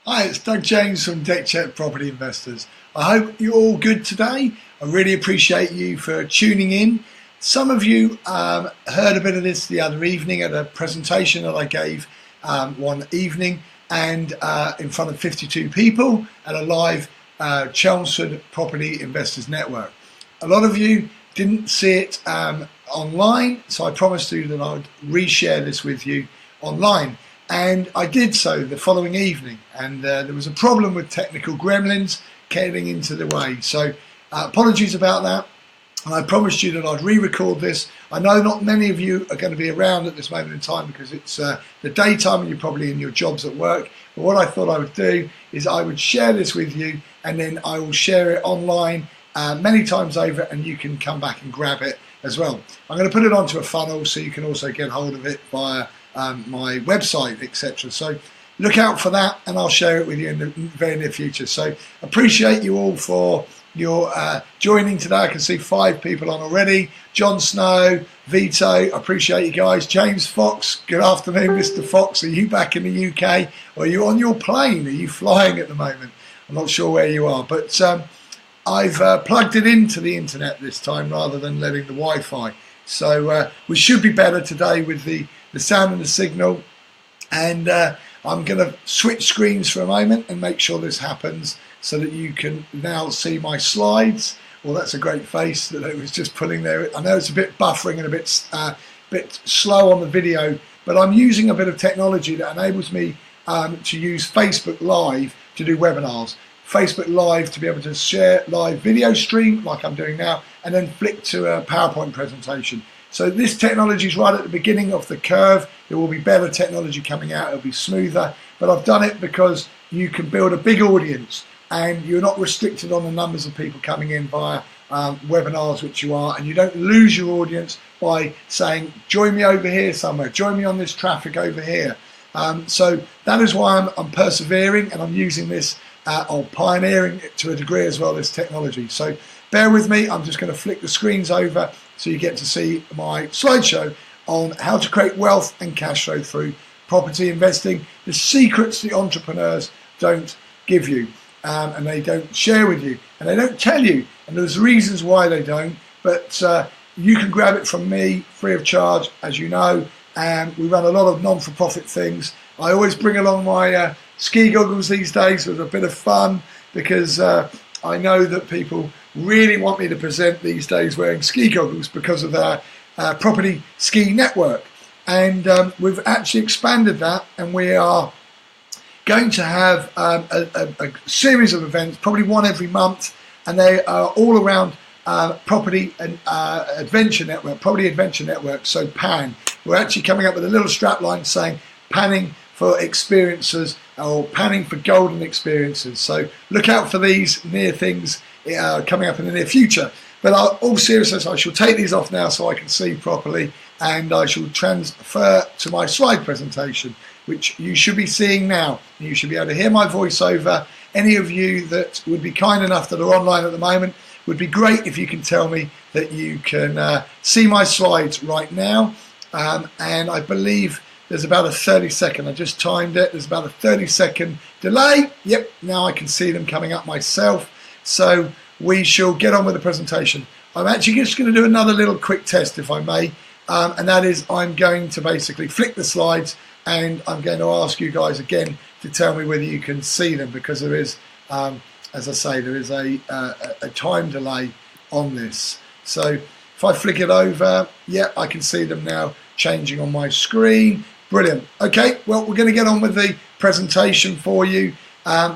Hi, it's Doug James from Deckchair Property Investors. I hope you're all good today. I really appreciate you for tuning in. Some of you heard a bit of this the other evening at a presentation that I gave one evening and in front of 52 people at a live Chelmsford Property Investors Network. A lot of you didn't see it online, so I promised you that I would reshare this with you online. And I did so the following evening, and there was a problem with technical gremlins getting into the way. So apologies about that. And I promised you that I'd re-record this. I know not many of you are going to be around at this moment in time because it's the daytime and you're probably in your jobs at work. But what I thought I would do is I would share this with you, and then I will share it online many times over, and you can come back and grab it as well. I'm going to put it onto a funnel so you can also get hold of it via my website, etc. So look out for that, and I'll share it with you in the very near future. So appreciate you all for your joining today. I can see 5 people on already. John Snow, Vito, I appreciate you guys. James Fox, good afternoon, Mr. Fox. Are you back in the UK, or are you on your plane? Are you flying at the moment? I'm not sure where you are, but I've plugged it into the internet this time rather than letting the Wi-Fi. So we should be better today with the sound and the signal. And I'm going to switch screens for a moment and make sure this happens so that you can now see my slides. Well, that's a great face that it was just putting there. I know it's a bit buffering and a bit slow on the video, but I'm using a bit of technology that enables me to use Facebook Live to do webinars. Facebook Live to be able to share live video stream like I'm doing now, and then flick to a PowerPoint presentation. So this technology is right at the beginning of the curve. There will be better technology coming out. It'll be smoother, but I've done it because you can build a big audience and you're not restricted on the numbers of people coming in via webinars, which you are, and you don't lose your audience by saying, join me over here somewhere, join me on this traffic over here. So that is why I'm persevering, and I'm using this or pioneering it to a degree as well, this technology. So bear with me, I'm just going to flick the screens over so you get to see my slideshow on how to create wealth and cash flow through property investing, the secrets the entrepreneurs don't give you, and they don't share with you, and they don't tell you, and there's reasons why they don't, but you can grab it from me free of charge, as you know. And we run a lot of non-for-profit things. I always bring along my ski goggles these days with a bit of fun, because I know that people really want me to present these days wearing ski goggles because of our property ski network. And we've actually expanded that, and we are going to have a series of events, probably one every month, and they are all around property and adventure network, property adventure network, so PAN. We're actually coming up with a little strap line saying panning for experiences, or panning for golden experiences. So look out for these near things coming up in the near future. But all seriousness, I shall take these off now so I can see properly, and I shall transfer to my slide presentation, which you should be seeing now. You should be able to hear my voiceover. Any of you that would be kind enough that are online at the moment, would be great if you can tell me that you can see my slides right now. And I believe there's about a 30-second, I just timed it, there's about a 30-second delay. Yep, now I can see them coming up myself. So we shall get on with the presentation. I'm actually just going to do another little quick test, if I may, and that is I'm going to basically flick the slides, and I'm going to ask you guys again to tell me whether you can see them, because there is, as I say, there is a time delay on this. So if I flick it over, yeah, I can see them now changing on my screen. Brilliant. Okay, well, we're going to get on with the presentation for you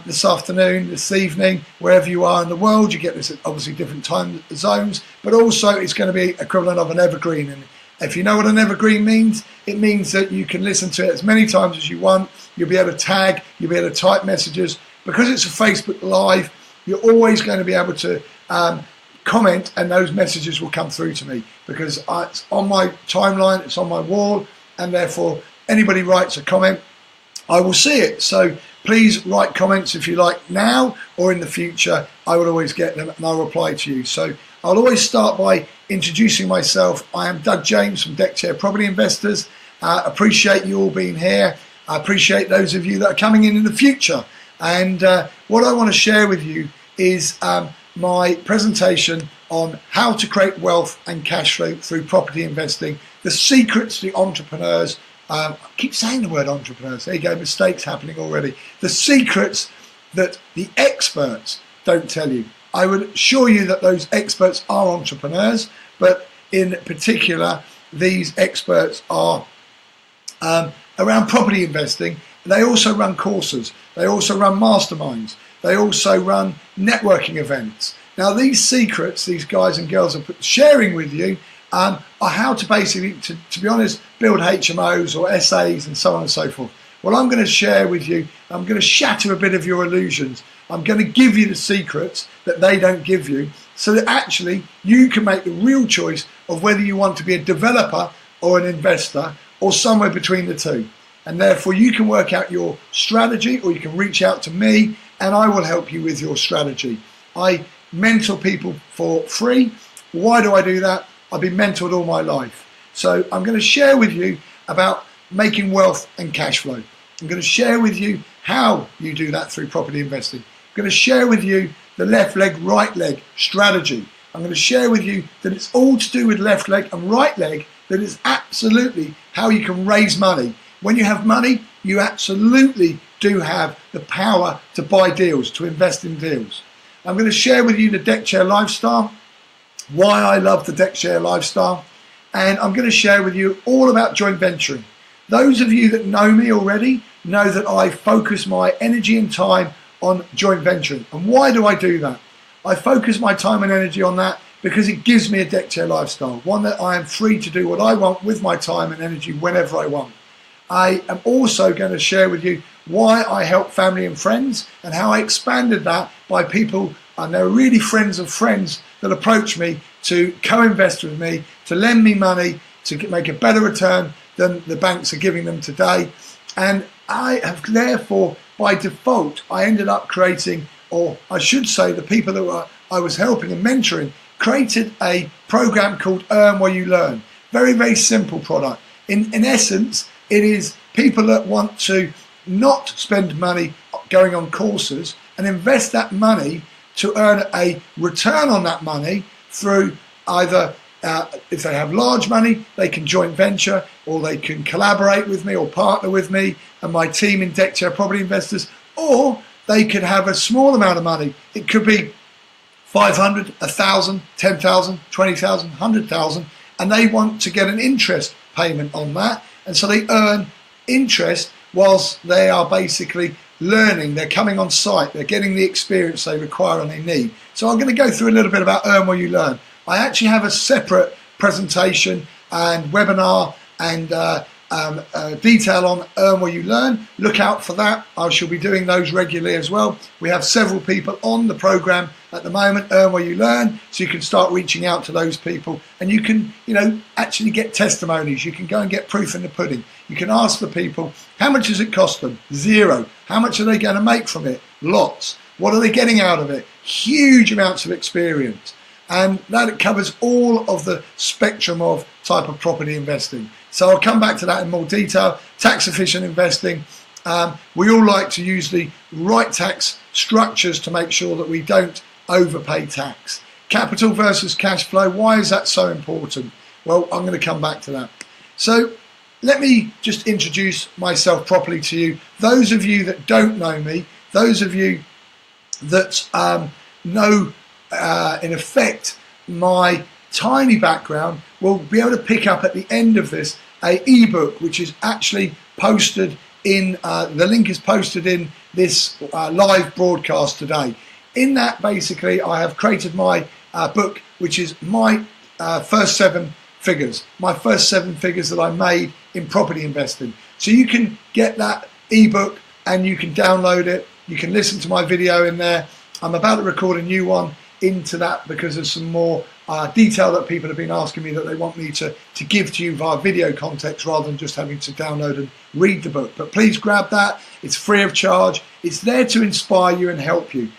this afternoon, this evening, wherever you are in the world. You get this at obviously different time zones, but also it's going to be equivalent of an evergreen. And if you know what an evergreen means, it means that you can listen to it as many times as you want. You'll be able to tag, you'll be able to type messages. Because it's a Facebook Live, you're always going to be able to comment, and those messages will come through to me, because it's on my timeline, it's on my wall, and therefore anybody writes a comment, I will see it. So please write comments if you like now or in the future. I will always get them and I'll reply to you. So I'll always start by introducing myself. I am Doug James from Deckchair Property Investors. Appreciate you all being here. I appreciate those of you that are coming in the future. And what I want to share with you is my presentation on how to create wealth and cash flow through property investing, the secrets to entrepreneurs. I keep saying the word entrepreneurs, there you go, mistakes happening already. The secrets that the experts don't tell you. I would assure you that those experts are entrepreneurs, but in particular, these experts are around property investing. They also run courses, they also run masterminds, they also run networking events. Now these secrets, these guys and girls are sharing with you are how to basically, to be honest, build HMOs or SAs and so on and so forth. Well, I'm going to share with you, I'm going to shatter a bit of your illusions. I'm going to give you the secrets that they don't give you so that actually you can make the real choice of whether you want to be a developer or an investor or somewhere between the two. And therefore you can work out your strategy, or you can reach out to me and I will help you with your strategy. I mentor people for free. Why do I do that? I've been mentored all my life. So I'm going to share with you about making wealth and cash flow. I'm going to share with you how you do that through property investing. I'm going to share with you the left leg, right leg strategy. I'm going to share with you that it's all to do with left leg and right leg, that it's absolutely how you can raise money. When you have money, you absolutely do have the power to buy deals, to invest in deals. I'm going to share with you the Deckchair lifestyle, why I love the Deckchair lifestyle, and I'm going to share with you all about joint venturing. Those of you that know me already know that I focus my energy and time on joint venturing. And why do I do that? I focus my time and energy on that because it gives me a Deckchair lifestyle, one that I am free to do what I want with my time and energy whenever I want. I am also going to share with you why I help family and friends and how I expanded that by people, and they're really friends of friends that approach me to co-invest with me, to lend me money, to make a better return than the banks are giving them today. And I have therefore, by default, I ended up creating, or I should say the people that I was helping and mentoring, created a program called Earn Where You Learn. Very, very simple product. In essence, it is people that want to not spend money going on courses and invest that money to earn a return on that money through either, if they have large money, they can joint venture, or they can collaborate with me or partner with me and my team in Deckchair Property Investors, or they could have a small amount of money. It could be 500, 1,000, 10,000, 20,000, 100,000, and they want to get an interest payment on that. And so they earn interest whilst they are basically learning, they're coming on site, they're getting the experience they require and they need. So I'm going to go through a little bit about Earn Where You Learn. I actually have a separate presentation and webinar and detail on Earn Where You Learn. Look out for that. I shall be doing those regularly as well. We have several people on the program at the moment, Earn Where You Learn, so you can start reaching out to those people and you can, actually get testimonies. You can go and get proof in the pudding. You can ask the people, how much does it cost them? Zero. How much are they going to make from it? Lots. What are they getting out of it? Huge amounts of experience. And that covers all of the spectrum of type of property investing. So I'll come back to that in more detail. Tax efficient investing. We all like to use the right tax structures to make sure that we don't overpay tax. Capital versus cash flow. Why is that so important? Well, I'm going to come back to that. So let me just introduce myself properly to you. Those of you that don't know me, those of you that know in effect my tiny background, will be able to pick up at the end of this a ebook which is actually posted in the link is posted in this live broadcast today. In that, basically, I have created my book, which is my first seven figures that I made in property investing. So you can get that ebook and you can download it. You can listen to my video in there. I'm about to record a new one into that because there's some more detail that people have been asking me that they want me to give to you via video context rather than just having to download and read the book. But please grab that. It's free of charge. It's there to inspire you and help you.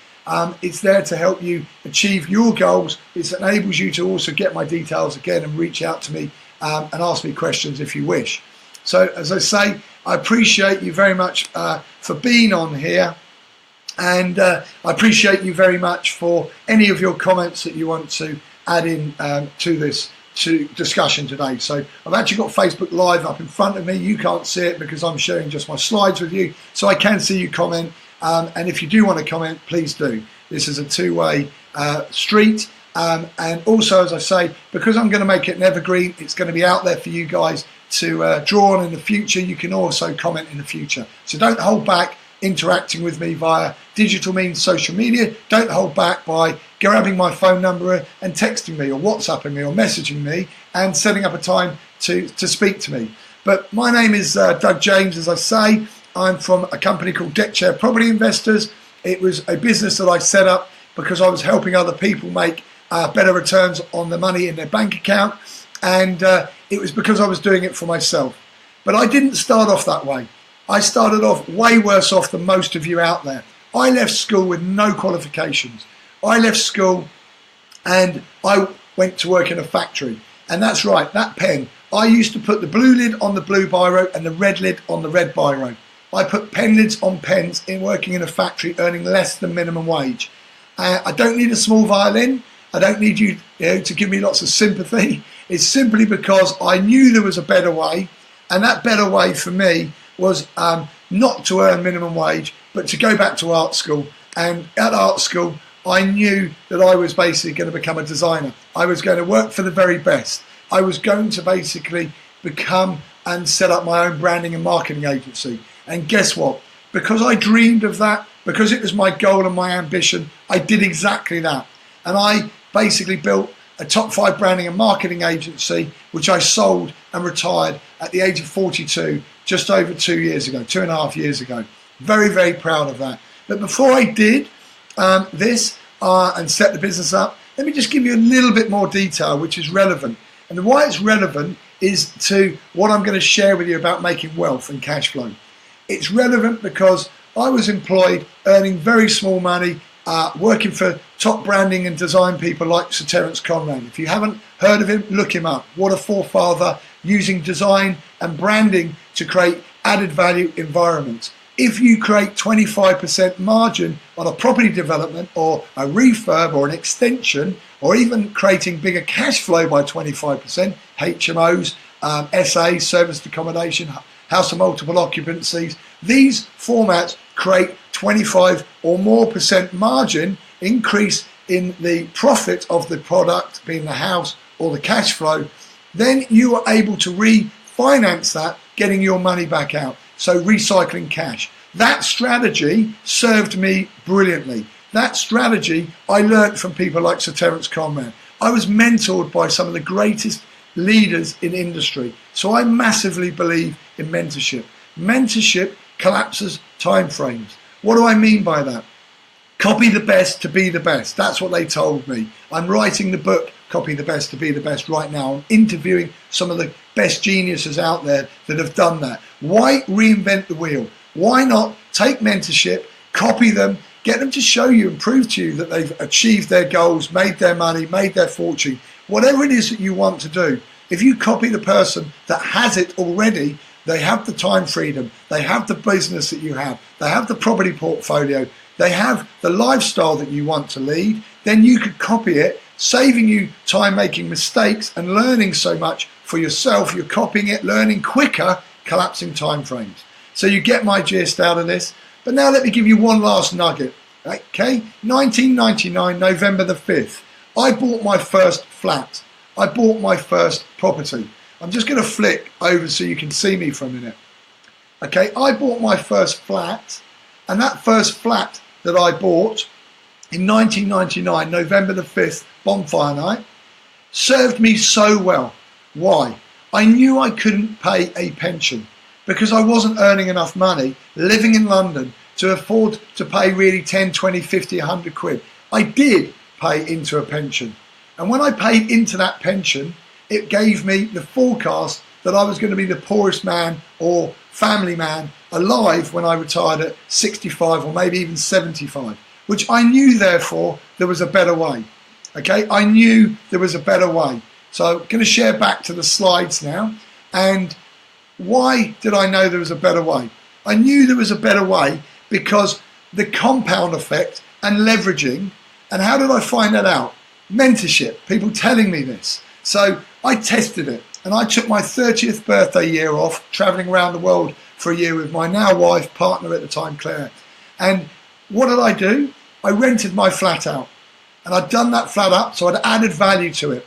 It's there to help you achieve your goals. It enables you to also get my details again and reach out to me and ask me questions if you wish. So as I say, I appreciate you very much for being on here. And I appreciate you very much for any of your comments that you want to add in to this discussion today. So I've actually got Facebook Live up in front of me. You can't see it because I'm sharing just my slides with you, so I can see you comment. And if you do want to comment, please do. This is a two-way street. And also, as I say, because I'm going to make it an evergreen, it's going to be out there for you guys to draw on in the future. You can also comment in the future. So don't hold back interacting with me via digital means, social media. Don't hold back by grabbing my phone number and texting me or WhatsApping me or messaging me and setting up a time to speak to me. But my name is Doug James, as I say. I'm from a company called Deckchair Property Investors. It was a business that I set up because I was helping other people make better returns on the money in their bank account, and it was because I was doing it for myself. But I didn't start off that way. I started off way worse off than most of you out there. I left school with no qualifications. I left school and I went to work in a factory. And that's right, that pen. I used to put the blue lid on the blue biro and the red lid on the red biro. I put pen lids on pens in working in a factory earning less than minimum wage. I don't need a small violin. I don't need you, to give me lots of sympathy. It's simply because I knew there was a better way, and that better way for me was not to earn minimum wage, but to go back to art school. And at art school, I knew that I was basically going to become a designer. I was going to work for the very best. I was going to basically become and set up my own branding and marketing agency. And guess what? Because I dreamed of that, because it was my goal and my ambition, I did exactly that. And I basically built a top 5 branding and marketing agency, which I sold and retired at the age of 42, just over 2 years ago, 2.5 years ago. Very, very proud of that. But before I did this and set the business up, let me just give you a little bit more detail, which is relevant. And why it's relevant is to what I'm going to share with you about making wealth and cash flow. It's relevant because I was employed, earning very small money, working for top branding and design people like Sir Terence Conran. If you haven't heard of him, look him up. What a forefather, using design and branding to create added value environments. If you create 25% margin on a property development or a refurb or an extension, or even creating bigger cash flow by 25%, HMOs, SA, serviced accommodation, house of multiple occupancies, these formats create 25 or more % margin increase in the profit of the product, being the house or the cash flow, then you are able to refinance that, getting your money back out. So recycling cash. That strategy served me brilliantly. That strategy I learned from people like Sir Terence Conran. I was mentored by some of the greatest leaders in industry. So I massively believe in mentorship. Mentorship collapses time frames. What do I mean by that? Copy the best to be the best. That's what they told me. I'm writing the book, Copy the Best to Be the Best, right now. I'm interviewing some of the best geniuses out there that have done that. Why reinvent the wheel? Why not take mentorship, copy them, get them to show you and prove to you that they've achieved their goals, made their money, made their fortune. Whatever it is that you want to do, if you copy the person that has it already, they have the time freedom, they have the business that you have, they have the property portfolio, they have the lifestyle that you want to lead, then you could copy it, saving you time making mistakes and learning so much for yourself. You're copying it, learning quicker, collapsing time frames. So you get my gist out of this. But now let me give you one last nugget. Okay, 1999, November the 5th, I bought my first flat. I bought my first property. I'm just going to flick over so you can see me for a minute. Okay, I bought my first flat, and that first flat that I bought in 1999, November the 5th, bonfire night, served me so well. Why? I knew I couldn't pay a pension because I wasn't earning enough money living in London to afford to pay really 10, 20, 50, 100 quid. I did pay into a pension. And when I paid into that pension, it gave me the forecast that I was going to be the poorest man or family man alive when I retired at 65 or maybe even 75, which I knew, therefore, there was a better way. Okay, I knew there was a better way. So I'm going to share back to the slides now. And why did I know there was a better way? I knew there was a better way because the compound effect and leveraging. And how did I find that out? Mentorship, people telling me this. So I tested it, and I took my 30th birthday year off, traveling around the world for a year with my now wife, partner at the time, Claire. And what did I do? I rented my flat out, and I'd done that flat up, so I'd added value to it.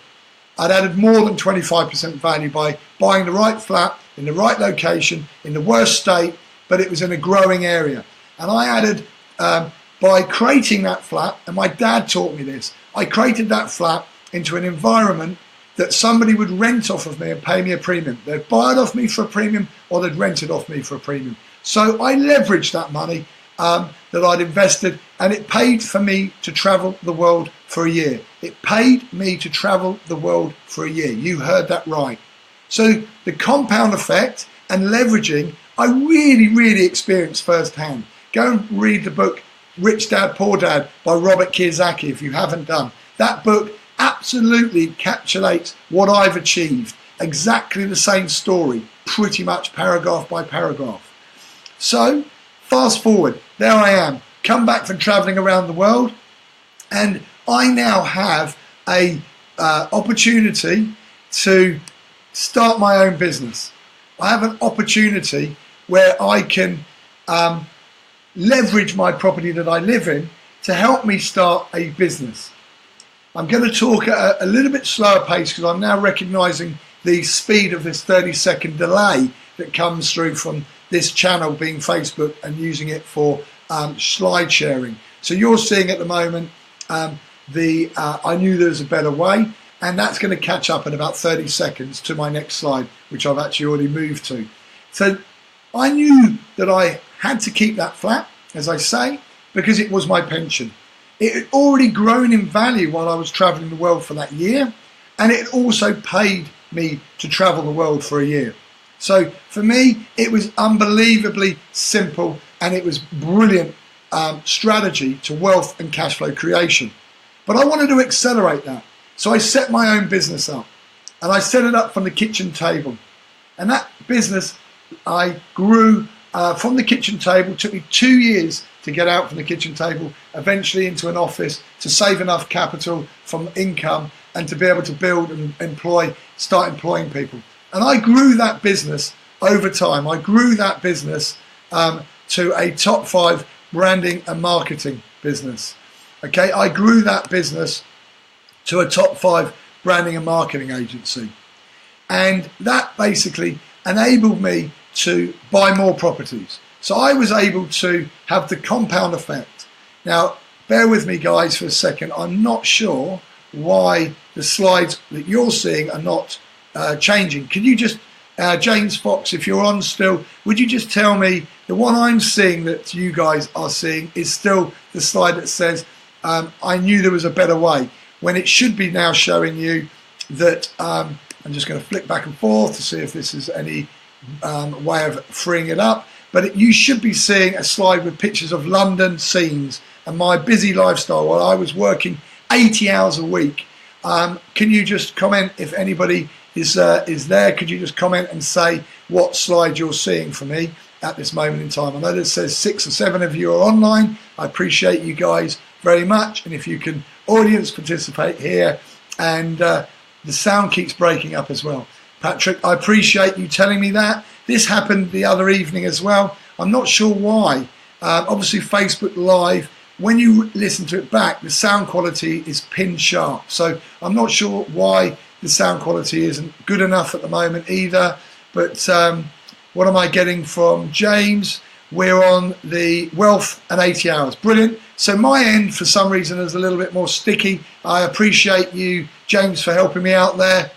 I'd added more than 25% value by buying the right flat in the right location, in the worst state, but it was in a growing area. And I added, by creating that flat, and my dad taught me this, I created that flat into an environment that somebody would rent off of me and pay me a premium. They'd buy it off me for a premium, or they'd rent it off me for a premium. So I leveraged that money that I'd invested, and it paid for me to travel the world for a year. It paid me to travel the world for a year. You heard that right. So the compound effect and leveraging, I really experienced firsthand. Go and read the book Rich Dad, Poor Dad by Robert Kiyosaki if you haven't done. That book absolutely encapsulates what I've achieved. Exactly the same story, pretty much paragraph by paragraph. So fast forward, there I am, come back from traveling around the world, and I now have a opportunity to start my own business. I have an opportunity where I can leverage my property that I live in to help me start a business. I'm going to talk at a little bit slower pace because I'm now recognizing the speed of this 30-second delay that comes through from this channel being Facebook and using it for slide sharing. So you're seeing at the moment I knew there was a better way, and that's going to catch up in about 30 seconds to my next slide, which I've actually already moved to. So I knew that I had to keep that flat, as I say, because it was my pension. It had already grown in value while I was traveling the world for that year, and it also paid me to travel the world for a year. So for me, it was unbelievably simple, and it was brilliant strategy to wealth and cash flow creation. But I wanted to accelerate that. So I set my own business up, and I set it up from the kitchen table. And that business I grew from the kitchen table. It took me 2 years to get out from the kitchen table, eventually into an office, to save enough capital from income and to be able to build and start employing people. And I grew that business over time. I grew that business to a top 5 branding and marketing business. Okay, I grew that business to a top 5 branding and marketing agency. And that basically enabled me to buy more properties. So I was able to have the compound effect. Now, bear with me guys for a second. I'm not sure why the slides that you're seeing are not changing. Can you just, James Fox, if you're on still, would you just tell me the one I'm seeing that you guys are seeing is still the slide that says, I knew there was a better way, when it should be now showing you that, I'm just going to flick back and forth to see if this is any way of freeing it up, but you should be seeing a slide with pictures of London scenes and my busy lifestyle while I was working 80 hours a week. Can you just comment if anybody is there? Could you just comment and say what slide you're seeing for me at this moment in time? I know that says 6 or 7 of you are online. I appreciate you guys very much, and if you can audience participate here, and the sound keeps breaking up as well. Patrick, I appreciate you telling me that. This happened the other evening as well. I'm not sure why. Obviously Facebook Live, when you listen to it back, the sound quality is pin sharp. So I'm not sure why the sound quality isn't good enough at the moment either. But what am I getting from James? We're on the wealth and 80 hours. Brilliant. So my end, for some reason, is a little bit more sticky. I appreciate you, James, for helping me out there.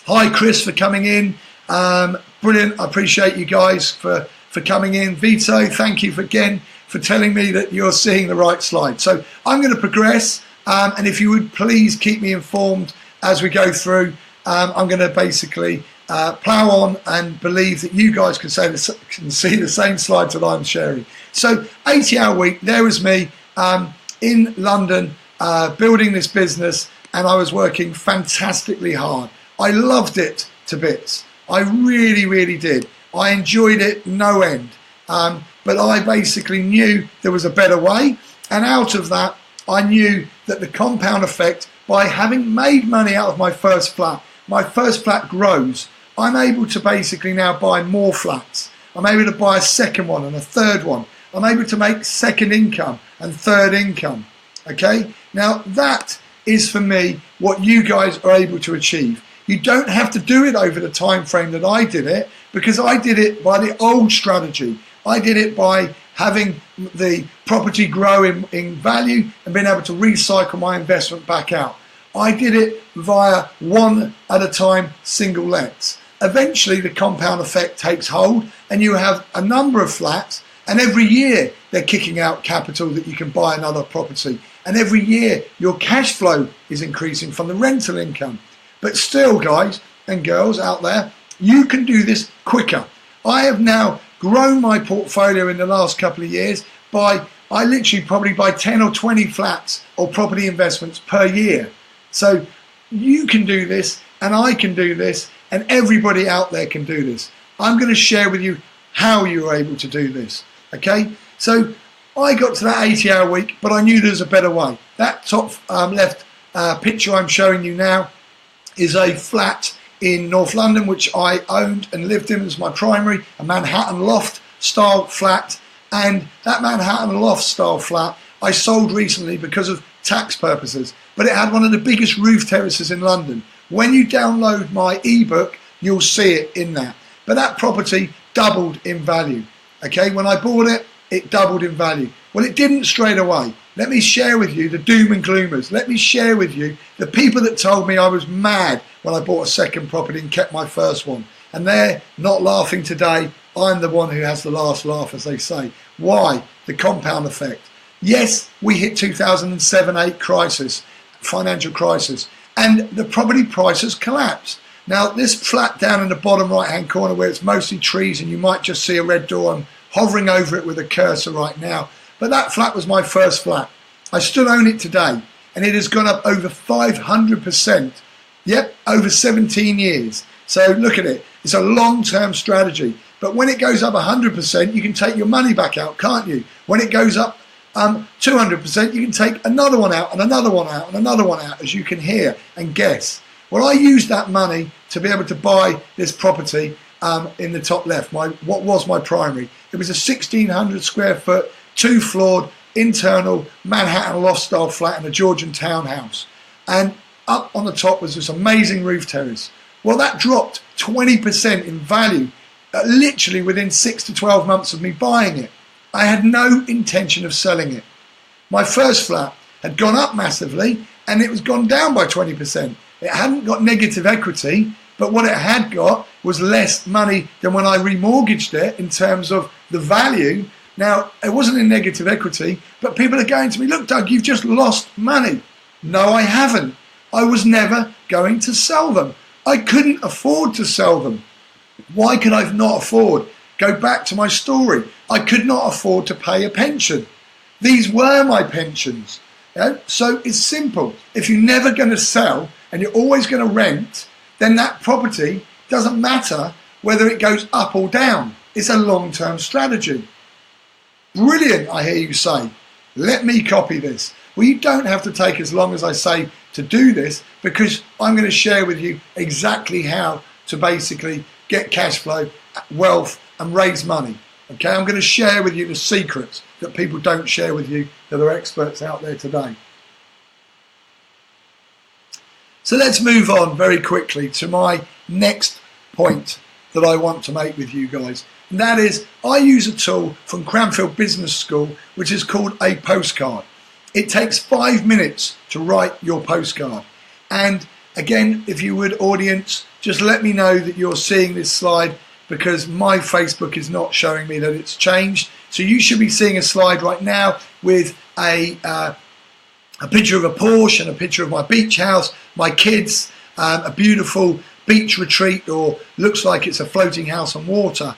Hi, Chris, for coming in. Brilliant. I appreciate you guys for coming in. Vito, thank you again for telling me that you're seeing the right slide. So I'm going to progress, and if you would please keep me informed as we go through. I'm going to basically plow on and believe that you guys can see the same slides that I'm sharing. So 80-hour week, there was me in London building this business, and I was working fantastically hard. I loved it to bits. I really did. I enjoyed it no end. but I basically knew there was a better way, and out of that I knew that the compound effect, by having made money out of my first flat grows. I'm able to basically now buy more flats. I'm able to buy a second one and a third one. I'm able to make second income and third income. Okay, now that is for me what you guys are able to achieve. You don't have to do it over the time frame that I did it, because I did it by the old strategy. I did it by having the property grow in value and being able to recycle my investment back out. I did it via one at a time single lets. Eventually the compound effect takes hold and you have a number of flats, and every year they're kicking out capital that you can buy another property, and every year your cash flow is increasing from the rental income. But still, guys and girls out there, you can do this quicker. I have now grown my portfolio in the last couple of years by, I literally probably buy 10 or 20 flats or property investments per year. So you can do this, and I can do this, and everybody out there can do this. I'm going to share with you how you are able to do this. Okay, so I got to that 80-hour week, but I knew there was a better way. That top left picture I'm showing you now is a flat in North London, which I owned and lived in as my primary, a Manhattan loft style flat. And that Manhattan loft style flat I sold recently because of tax purposes, but it had one of the biggest roof terraces in London. When you download my ebook, you'll see it in that. But that property doubled in value. Okay, when I bought it, it doubled in value. Well, it didn't straight away. Let me share with you the doom and gloomers. Let me share with you the people that told me I was mad when I bought a second property and kept my first one. And they're not laughing today. I'm the one who has the last laugh, as they say. Why? The compound effect. Yes, we hit 2007-8 crisis, financial crisis, and the property prices collapsed. Now, this flat down in the bottom right-hand corner where it's mostly trees and you might just see a red door, I'm hovering over it with a cursor right now, but that flat was my first flat. I still own it today, and it has gone up over 500%. Yep, over 17 years. So look at it. It's a long-term strategy. But when it goes up 100%, you can take your money back out, can't you? When it goes up 200%, you can take another one out and another one out and another one out, as you can hear and guess. Well, I used that money to be able to buy this property in the top left, what was my primary. It was a 1,600 square foot, 2-floored, internal Manhattan loft style flat in a Georgian townhouse. And up on the top was this amazing roof terrace. Well, that dropped 20% in value, literally within 6 to 12 months of me buying it. I had no intention of selling it. My first flat had gone up massively and it was gone down by 20%. It hadn't got negative equity, but what it had got was less money than when I remortgaged it in terms of the value. Now, it wasn't in negative equity, but people are going to me, look, Doug, you've just lost money. No, I haven't. I was never going to sell them. I couldn't afford to sell them. Why could I not afford? Go back to my story. I could not afford to pay a pension. These were my pensions. Yeah? So it's simple. If you're never going to sell and you're always going to rent, then that property doesn't matter whether it goes up or down. It's a long-term strategy. Brilliant, I hear you say. Let me copy this. Well, you don't have to take as long as I say to do this, because I'm going to share with you exactly how to basically get cash flow, wealth, and raise money. Okay, I'm going to share with you the secrets that people don't share with you, that are experts out there today. So let's move on very quickly to my next point that I want to make with you guys. And that is, I use a tool from Cranfield Business School, which is called a postcard. It takes 5 minutes to write your postcard. And again, if you would, audience, just let me know that you're seeing this slide, because my Facebook is not showing me that it's changed. So you should be seeing a slide right now with a picture of a Porsche and a picture of my beach house, my kids, a beautiful beach retreat, or looks like it's a floating house on water.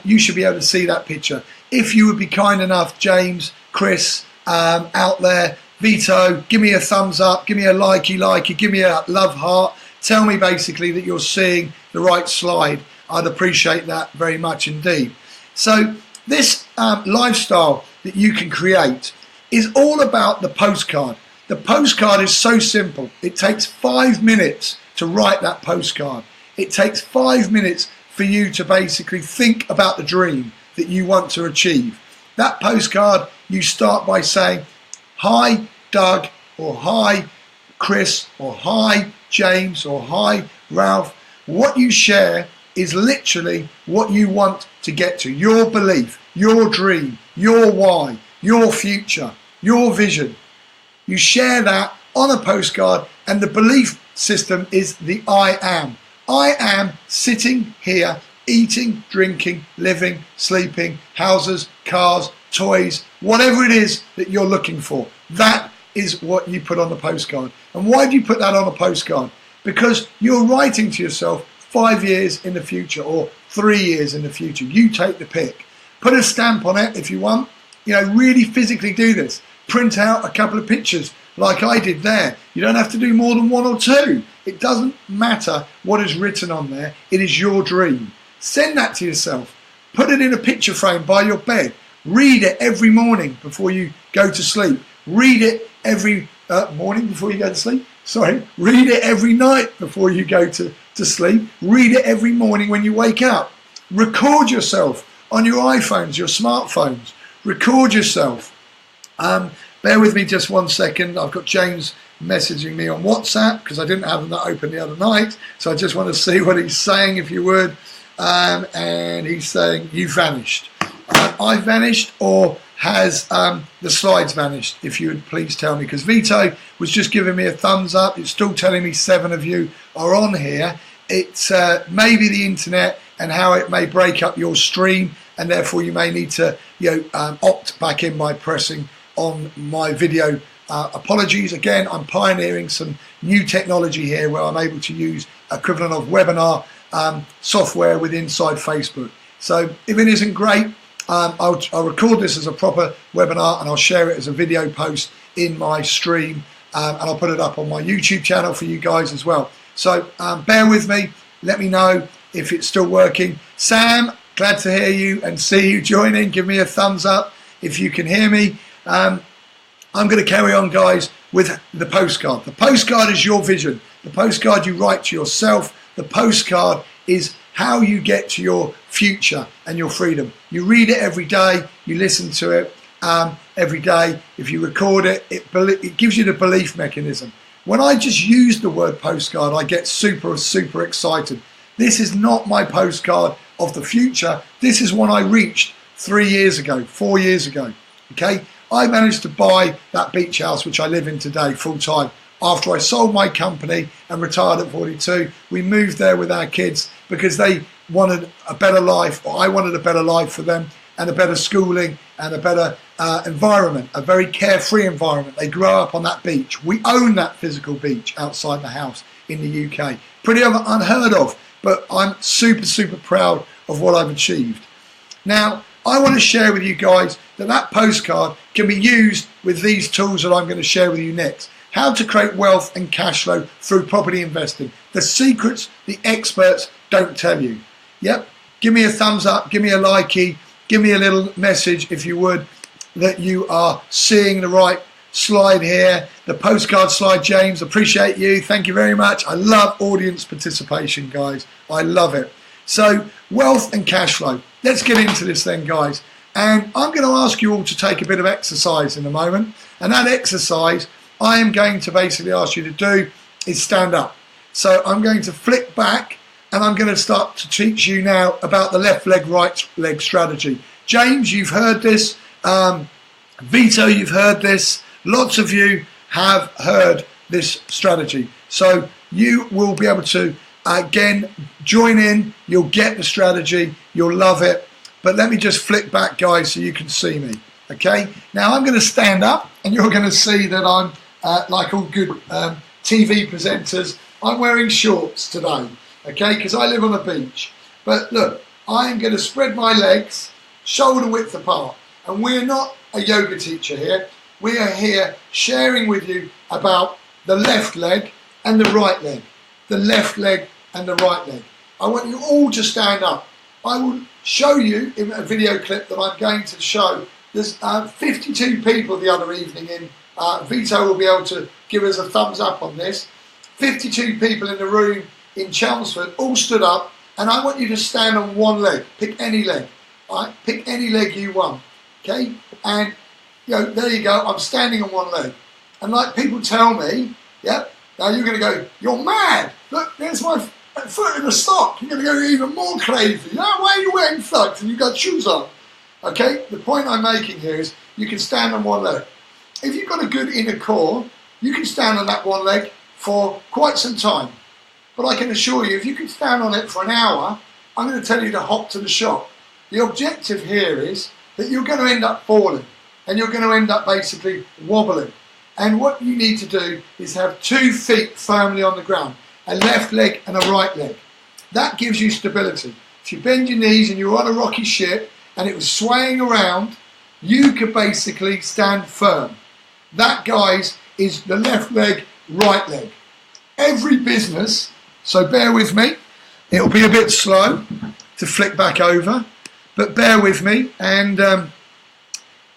You should be able to see that picture. If you would be kind enough, James, Chris, out there, Vito, give me a thumbs up, give me a likey, give me a love heart. Tell me basically that you're seeing the right slide. I'd appreciate that very much indeed. So This lifestyle that you can create is all about the postcard. The postcard is so simple. It takes 5 minutes to write that postcard. It takes 5 minutes for you to basically think about the dream that you want to achieve. That postcard, you start by saying, "Hi Doug," or "Hi Chris," or "Hi James," or "Hi Ralph." What you share is literally what you want to get to. Your belief, your dream, your why, your future, your vision. You share that on a postcard, and the belief system is the I am. I am sitting here, eating, drinking, living, sleeping, houses, cars, toys, whatever it is that you're looking for. That is what you put on the postcard. And why do you put that on a postcard? Because you're writing to yourself 5 years in the future or 3 years in the future. You take the pick. Put a stamp on it if you want. You know, really physically do this. Print out a couple of pictures like I did there. You don't have to do more than 1 or 2. It doesn't matter what is written on there. It is your dream. Send that to yourself. Put it in a picture frame by your bed. Read it every morning before you go to sleep. Read it every morning before you go to sleep. Sorry. Read it every night before you go to sleep. Read it every morning when you wake up. Record yourself on your iPhones, your smartphones. Record yourself. Bear with me just 1 second. I've got James messaging me on WhatsApp because I didn't have that open the other night. So I just want to see what he's saying, if you would. And he's saying, "You vanished." I've vanished, or has the slides vanished? If you would please tell me, because Vito was just giving me a thumbs up. It's still telling me 7 of you are on here. It's maybe the internet and how it may break up your stream, and therefore you may need to opt back in by pressing on my video. Apologies again. I'm pioneering some new technology here where I'm able to use equivalent of webinar software with inside Facebook. So if it isn't great, I'll record this as a proper webinar and I'll share it as a video post in my stream, and I'll put it up on my YouTube channel for you guys as well. So bear with me. Let me know if it's still working. Sam, glad to hear you and see you joining. Give me a thumbs up if you can hear me. I'm going to carry on, guys, with the postcard. The postcard is your vision. The postcard you write to yourself. The postcard is how you get to your future and your freedom. You read it every day. You listen to it every day. If you record it, it gives you the belief mechanism. When I just use the word postcard, I get super excited. This is not my postcard of the future. This is one I reached 3 years ago, 4 years ago. Okay, I managed to buy that beach house which I live in today full time. After I sold my company and retired at 42, we moved there with our kids because they wanted a better life, or I wanted a better life for them, and a better schooling and a better environment, a very carefree environment. They grow up on that beach. We own that physical beach outside the house in the UK. Pretty unheard of, but I'm super proud of what I've achieved. Now, I want to share with you guys that postcard can be used with these tools that I'm going to share with you next. How to create wealth and cash flow through property investing. The secrets the experts don't tell you. Yep, give me a thumbs up, give me a likey, give me a little message if you would, that you are seeing the right slide here. The postcard slide, James, appreciate you. Thank you very much. I love audience participation, guys. I love it. So, wealth and cash flow. Let's get into this then, guys. And I'm going to ask you all to take a bit of exercise in a moment. And that exercise I am going to basically ask you to do is stand up. So I'm going to flick back and I'm going to start to teach you now about the left leg, right leg strategy. James, you've heard this. Vito, you've heard this. Lots of you have heard this strategy. So you will be able to, again, join in. You'll get the strategy. You'll love it. But let me just flick back, guys, so you can see me. Okay? Now I'm going to stand up and you're going to see that I'm, like all good TV presenters, I'm wearing shorts today. Okay? Because I live on a beach. But look, I am going to spread my legs shoulder width apart. And we're not a yoga teacher here. We are here sharing with you about the left leg and the right leg. The left leg and the right leg. I want you all to stand up. I will show you in a video clip that I'm going to show. There's 52 people the other evening in. Vito will be able to give us a thumbs up on this. 52 people in the room in Chelmsford all stood up, and I want you to stand on one leg. Pick any leg. All right? Pick any leg you want. Okay? And there you go. I'm standing on one leg. And like people tell me, yep, now you're going to go, you're mad. Look, there's my foot in the sock. You're going to go even more crazy. Why are you wearing socks and you've got shoes on? Okay? The point I'm making here is you can stand on one leg. If you've got a good inner core, you can stand on that one leg for quite some time. But I can assure you, if you can stand on it for an hour, I'm going to tell you to hop to the shop. The objective here is that you're going to end up falling and you're going to end up basically wobbling. And what you need to do is have 2 feet firmly on the ground, a left leg and a right leg. That gives you stability. If you bend your knees and you're on a rocky ship and it was swaying around, you could basically stand firm. That, guys, is the left leg, right leg. Every business, so bear with me, it'll be a bit slow to flick back over, but bear with me, and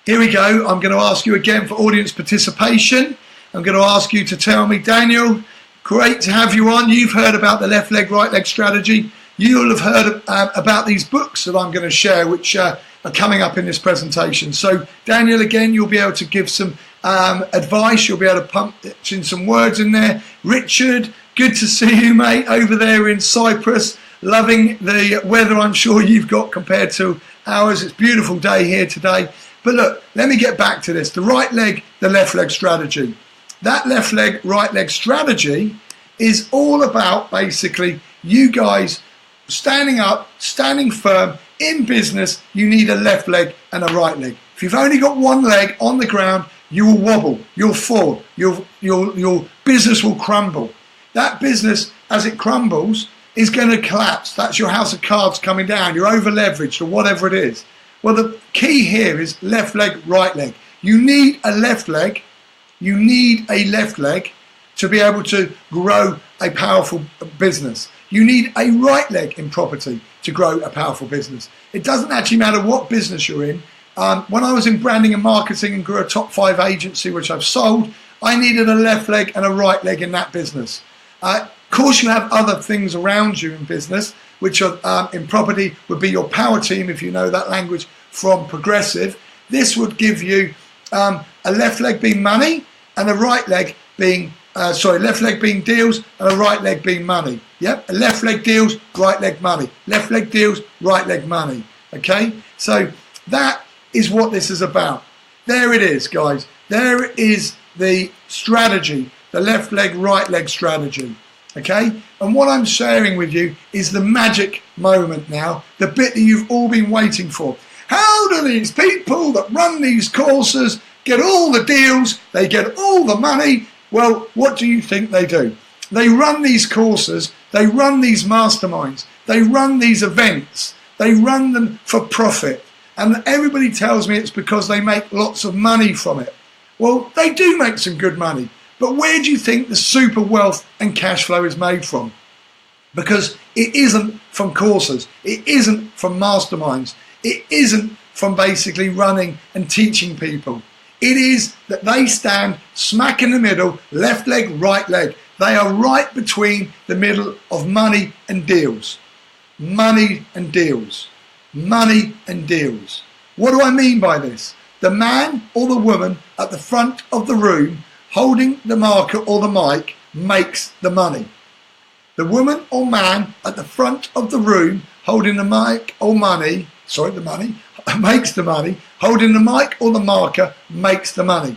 here we go. I'm going to ask you again for audience participation. I'm going to ask you to tell me, Daniel, great to have you on. You've heard about the left leg, right leg strategy. You'll have heard about these books that I'm going to share, which are coming up in this presentation. So, Daniel, again, you'll be able to give some advice. You'll be able to pump in some words in there. Richard, good to see you, mate, over there in Cyprus. Loving the weather I'm sure you've got compared to ours. It's a beautiful day here today. But look, let me get back to this. The right leg, the left leg strategy. That left leg, right leg strategy is all about basically you guys standing up, standing firm. In business, you need a left leg and a right leg. If you've only got one leg on the ground, you will wobble, you'll fall, your business will crumble. That business, as it crumbles, is going to collapse. That's your house of cards coming down. You're over leveraged or whatever it is. Well, the key here is left leg, right leg. You need a left leg. You need a left leg to be able to grow a powerful business. You need a right leg in property to grow a powerful business. It doesn't actually matter what business you're in. When I was in branding and marketing and grew a top 5 agency, which I've sold, I needed a left leg and a right leg in that business. Of course, you have other things around you in business, which are in property would be your power team, if you know that language from Progressive. This would give you a left leg being money and a right leg being, left leg being deals and a right leg being money. Yep, a left leg deals, right leg money. Left leg deals, right leg money. Okay, so that is what this is about. There it is, guys. There is the strategy, the left leg, right leg strategy. Okay, and what I'm sharing with you is the magic moment now, the bit that you've all been waiting for. How do these people that run these courses get all the deals, they get all the money? Well, what do you think they do? They run these courses, they run these masterminds, they run these events, they run them for profit. And everybody tells me it's because they make lots of money from it. Well, they do make some good money. But where do you think the super wealth and cash flow is made from? Because it isn't from courses. It isn't from masterminds. It isn't from basically running and teaching people. It is that they stand smack in the middle, left leg, right leg. They are right between the middle of money and deals. Money and deals. Money and deals. What do I mean by this? The man or the woman at the front of the room holding the marker or the mic makes the money. The woman or man at the front of the room holding the mic or money, the money, makes the money. Holding the mic or the marker makes the money.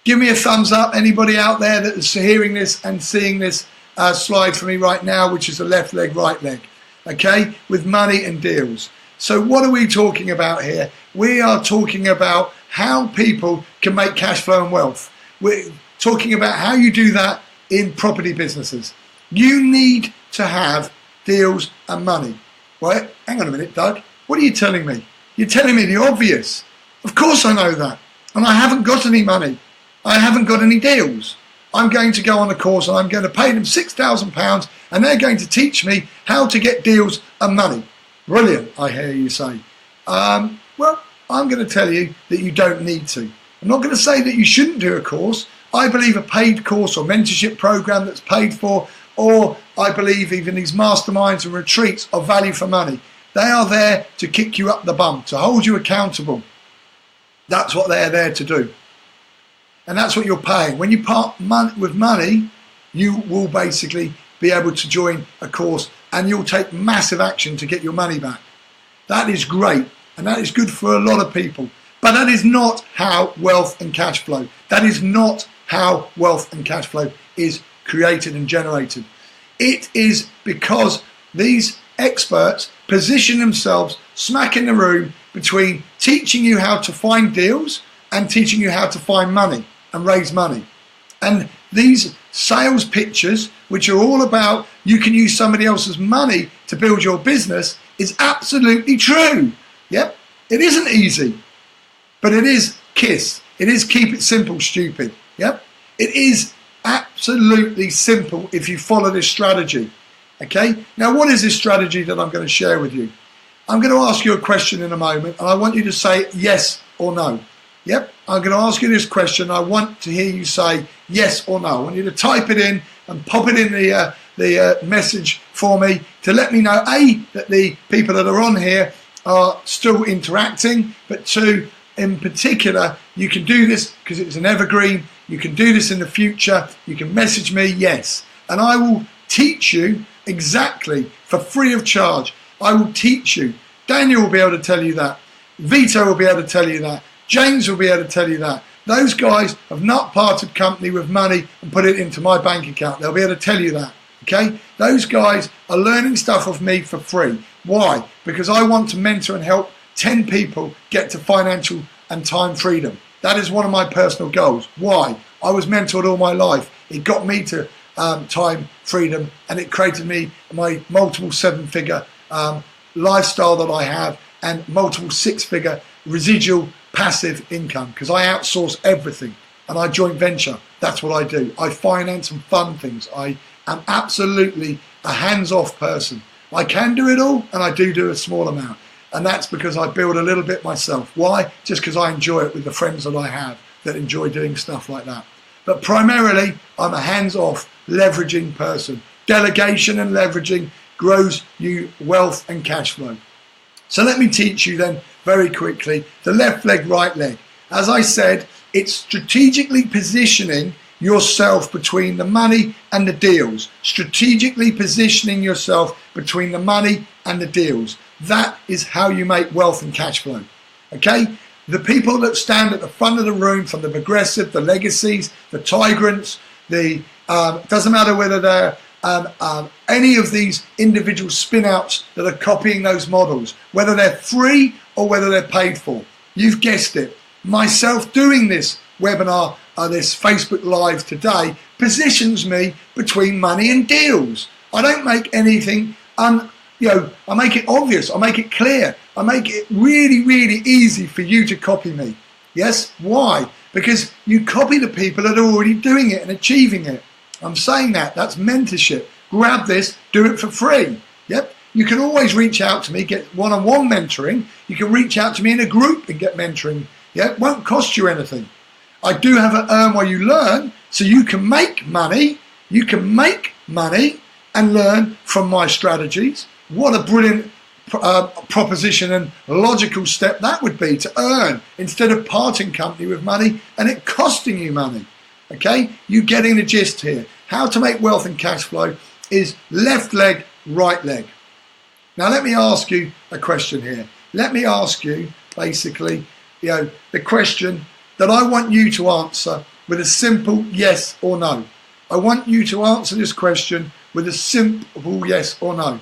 Give me a thumbs up, anybody out there that is hearing this and seeing this slide for me right now, which is the left leg, right leg. Okay, with money and deals. So what are we talking about here? We are talking about how people can make cash flow and wealth. We're talking about how you do that in property businesses. You need to have deals and money. Well, hang on a minute, Doug. What are you telling me? You're telling me the obvious. Of course I know that. And I haven't got any money. I haven't got any deals. I'm going to go on a course and I'm going to pay them £6,000 and they're going to teach me how to get deals and money. Brilliant, I hear you say. Well, I'm going to tell you that you don't need to. I'm not going to say that you shouldn't do a course. I believe a paid course or mentorship program that's paid for, or I believe even these masterminds and retreats are value for money. They are there to kick you up the bum, to hold you accountable. That's what they're there to do. And that's what you're paying. When you part with money, you will basically be able to join a course and you'll take massive action to get your money back. That is great, and that is good for a lot of people. But that is not how wealth and cash flow. That is not how wealth and cash flow is created and generated. It is because these experts position themselves smack in the room between teaching you how to find deals and teaching you how to find money and raise money. And these sales pitches, which are all about you can use somebody else's money to build your business, is absolutely true. Yep, it isn't easy, but it is KISS. It is keep it simple, stupid. Yep, it is absolutely simple if you follow this strategy. Okay, now what is this strategy that I'm going to share with you? I'm going to ask you a question in a moment, and I want you to say yes or no. Yep, I'm going to ask you this question. I want to hear you say yes or no. I want you to type it in and pop it in the message for me to let me know, A, that the people that are on here are still interacting, but two, in particular, you can do this because it's an evergreen. You can do this in the future. You can message me, yes. And I will teach you exactly for free of charge. I will teach you. Daniel will be able to tell you that. Vito will be able to tell you that. James will be able to tell you that. Those guys have not parted company with money and put it into my bank account. They'll be able to tell you that. Okay? Those guys are learning stuff off me for free. Why? Because I want to mentor and help 10 people get to financial and time freedom. That is one of my personal goals. Why? I was mentored all my life. It got me to time freedom, and it created me my multiple seven-figure lifestyle that I have, and multiple six-figure residual passive income, because I outsource everything and I joint venture. That's what I do. I finance and fund things. I am absolutely a hands-off person. I can do it all, and I do a small amount, and that's because I build a little bit myself. Why? Just because I enjoy it with the friends that I have that enjoy doing stuff like that. But primarily, I'm a hands-off leveraging person. Delegation and leveraging grows you wealth and cash flow. So let me teach you then very quickly the left leg, right leg. As I said, it's strategically positioning yourself between the money and the deals. Strategically positioning yourself between the money and the deals. That is how you make wealth and cash flow. Okay? The people that stand at the front of the room, from the progressive, the legacies, the tigrants, doesn't matter whether they're any of these individual spin-outs that are copying those models, whether they're free or whether they're paid for. You've guessed it. Myself doing this webinar, this Facebook Live today, positions me between money and deals. I don't make anything, I make it obvious. I make it clear. I make it really, really easy for you to copy me. Yes? Why? Because you copy the people that are already doing it and achieving it. I'm saying that's mentorship. Grab this, do it for free. Yep. You can always reach out to me, get one-on-one mentoring. You can reach out to me in a group and get mentoring. Yeah, it won't cost you anything. I do have an earn while you learn, so you can make money. You can make money and learn from my strategies. What a brilliant proposition and logical step that would be, to earn instead of parting company with money and it costing you money. Okay, you getting the gist here. How to make wealth and cash flow is left leg, right leg. Now let me ask you a question here. Let me ask you basically, the question that I want you to answer with a simple yes or no. I want you to answer this question with a simple yes or no.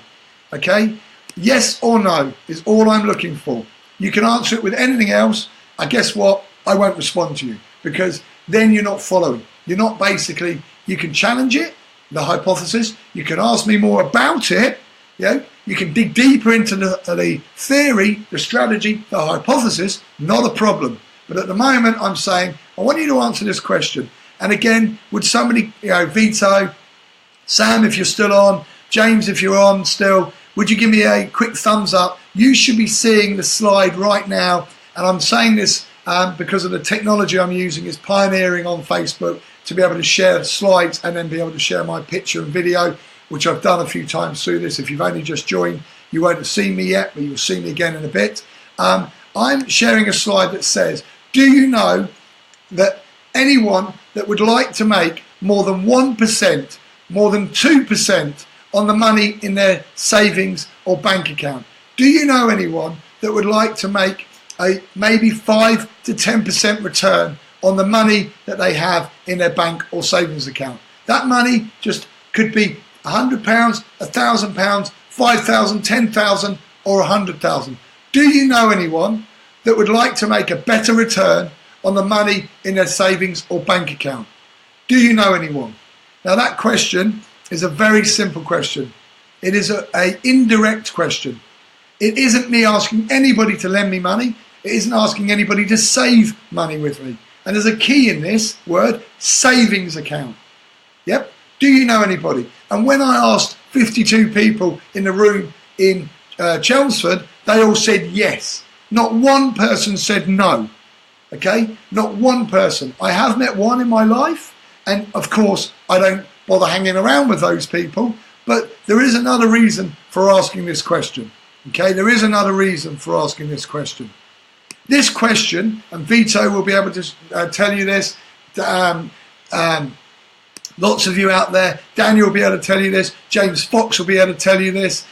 Okay? Yes or no is all I'm looking for. You can answer it with anything else. I guess what? I won't respond to you, because then you're not following. You're not basically, you can challenge it, the hypothesis. You can ask me more about it. You can dig deeper into the theory, the strategy, the hypothesis, not a problem. But at the moment, I'm saying, I want you to answer this question. And again, would somebody, Vito, Sam, if you're still on, James, if you're on still, would you give me a quick thumbs up? You should be seeing the slide right now, and I'm saying this because of the technology I'm using is pioneering on Facebook to be able to share slides and then be able to share my picture and video, which I've done a few times through this. If you've only just joined, you won't have seen me yet, but you'll see me again in a bit. I'm sharing a slide that says, do you know that anyone that would like to make more than 1%, more than 2% on the money in their savings or bank account? Do you know anyone that would like to make a maybe 5 to 10% return on the money that they have in their bank or savings account? That money just could be £100, £1,000, 5,000, 10,000 or 100,000. Do you know anyone that would like to make a better return on the money in their savings or bank account? Do you know anyone? Now that question is a very simple question. It is an indirect question. It isn't me asking anybody to lend me money. It isn't asking anybody to save money with me. And there's a key in this word, savings account. Yep. Do you know anybody? And when I asked 52 people in the room in Chelmsford, they all said yes. Not one person said no. Okay? Not one person. I have met one in my life, and of course I don't bother hanging around with those people, but there is another reason for asking this question. Okay? There is another reason for asking this question. This question, and Vito will be able to tell you this, lots of you out there, Daniel will be able to tell you this, James Fox will be able to tell you this,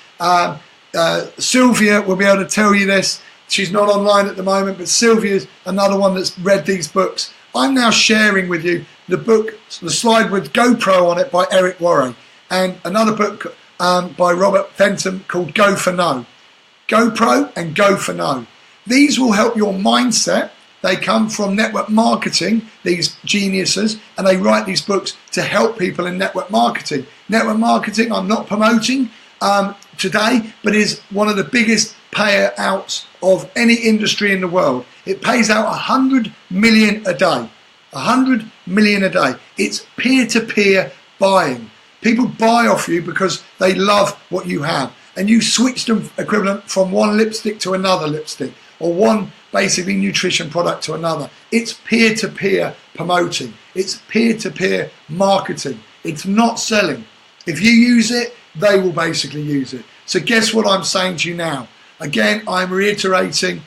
Sylvia will be able to tell you this. She's not online at the moment, but Sylvia's another one that's read these books. I'm now sharing with you the book, the slide with GoPro on it by Eric Worre, and another book by Robert Fenton called Go for No. GoPro and Go for No. These will help your mindset. They come from network marketing, these geniuses, and they write these books to help people in network marketing. Network marketing, I'm not promoting today, but is one of the biggest payouts of any industry in the world. It pays out 100 million a day. 100 million a day. It's peer-to-peer buying. People buy off you because they love what you have. And you switch them equivalent from one lipstick to another lipstick, or one basically nutrition product to another. It's peer-to-peer promoting. It's peer-to-peer marketing. It's not selling. If you use it, they will basically use it. So guess what I'm saying to you now? Again, I'm reiterating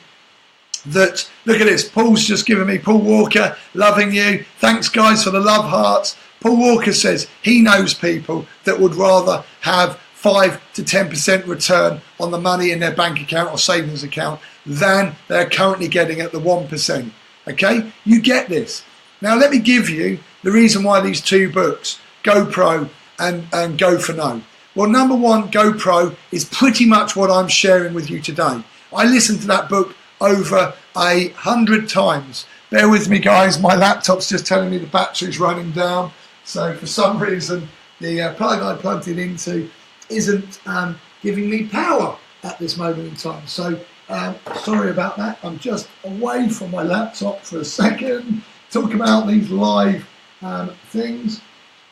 that, look at this, Paul's just given me, Paul Walker, loving you. Thanks guys for the love hearts. Paul Walker says he knows people that would rather have 5 to 10% return on the money in their bank account or savings account than they're currently getting at the 1%. Okay, you get this. Now let me give you the reason why these two books, GoPro and Go for No. Well, number one, GoPro is pretty much what I'm sharing with you today. I listened to that book over 100 times. Bear with me guys, my laptop's just telling me the battery's running down. So for some reason, the plug I plugged it into isn't giving me power at this moment in time. So sorry about that. I'm just away from my laptop for a second. Talk about these live things.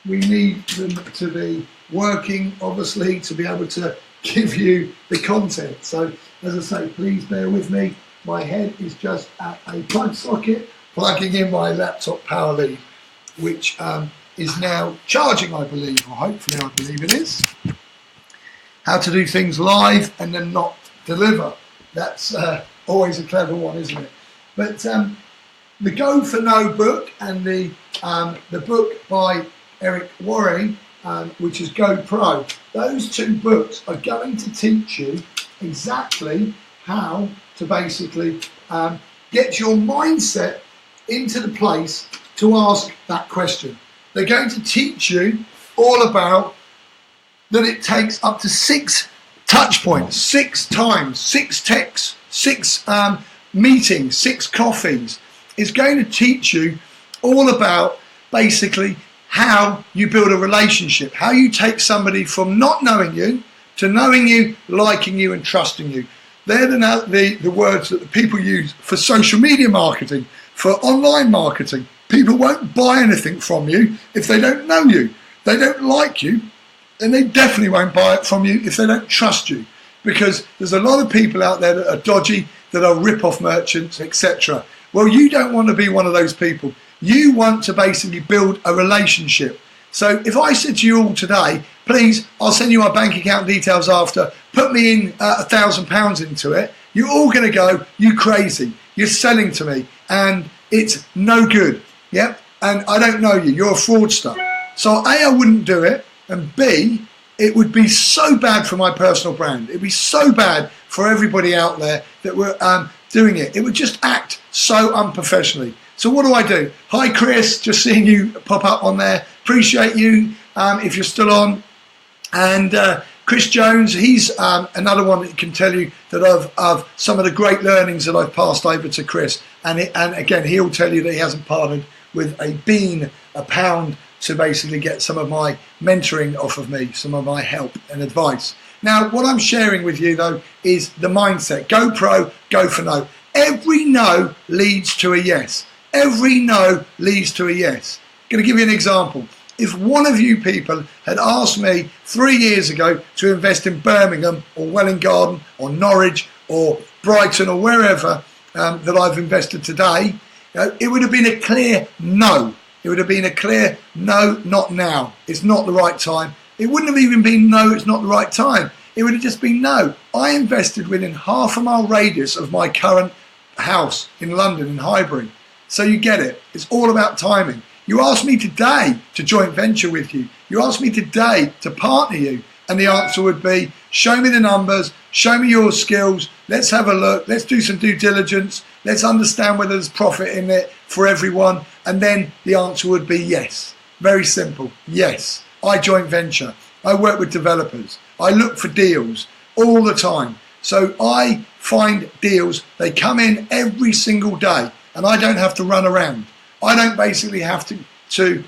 We need them to be working, obviously, to be able to give you the content. So as I say, please bear with me. My head is just at a plug socket, plugging in my laptop power lead, which is now charging, I believe, or hopefully I believe it is. How to do things live and then not deliver. That's always a clever one, isn't it? But the Go for No book and the book by Eric Worre, which is GoPro, those two books are going to teach you exactly how to basically get your mindset into the place to ask that question. They're going to teach you all about that it takes up to 6 touch points, 6 times, 6 texts, 6 meetings, 6 coffees. It's going to teach you all about basically how you build a relationship, how you take somebody from not knowing you to knowing you, liking you and trusting you. They're the words that the people use for social media marketing, for online marketing. People won't buy anything from you if they don't know you. They don't like you and they definitely won't buy it from you if they don't trust you, because there's a lot of people out there that are dodgy, that are rip-off merchants, etc. Well, you don't want to be one of those people. You want to basically build a relationship. So if I said to you all today, please, I'll send you my bank account details after, put me in £1,000 into it, you're all going to go, you crazy, you're selling to me, and it's no good, yeah? And I don't know you, you're a fraudster. So A, I wouldn't do it, and B, it would be so bad for my personal brand. It'd be so bad for everybody out there that were doing it. It would just act so unprofessionally. So what do? Hi Chris, just seeing you pop up on there. Appreciate you if you're still on. And Chris Jones, he's another one that can tell you that of some of the great learnings that I've passed over to Chris. And again, he'll tell you that he hasn't parted with a pound to basically get some of my mentoring off of me, some of my help and advice. Now, what I'm sharing with you though is the mindset. Go pro, go for no. Every no leads to a yes. Every no leads to a yes. I'm going to give you an example. If one of you people had asked me 3 years ago to invest in Birmingham or Welwyn Garden or Norwich or Brighton or wherever that I've invested today, it would have been a clear no. It would have been a clear no, not now. It's not the right time. It wouldn't have even been no, it's not the right time. It would have just been no. I invested within half a mile radius of my current house in London, in Highbury. So you get it. It's all about timing. You asked me today to joint venture with you. You asked me today to partner you. And the answer would be, show me the numbers, show me your skills, let's have a look, let's do some due diligence, let's understand whether there's profit in it for everyone. And then the answer would be yes. Very simple. Yes. I joint venture. I work with developers. I look for deals all the time. So I find deals. They come in every single day and I don't have to run around. I don't basically have to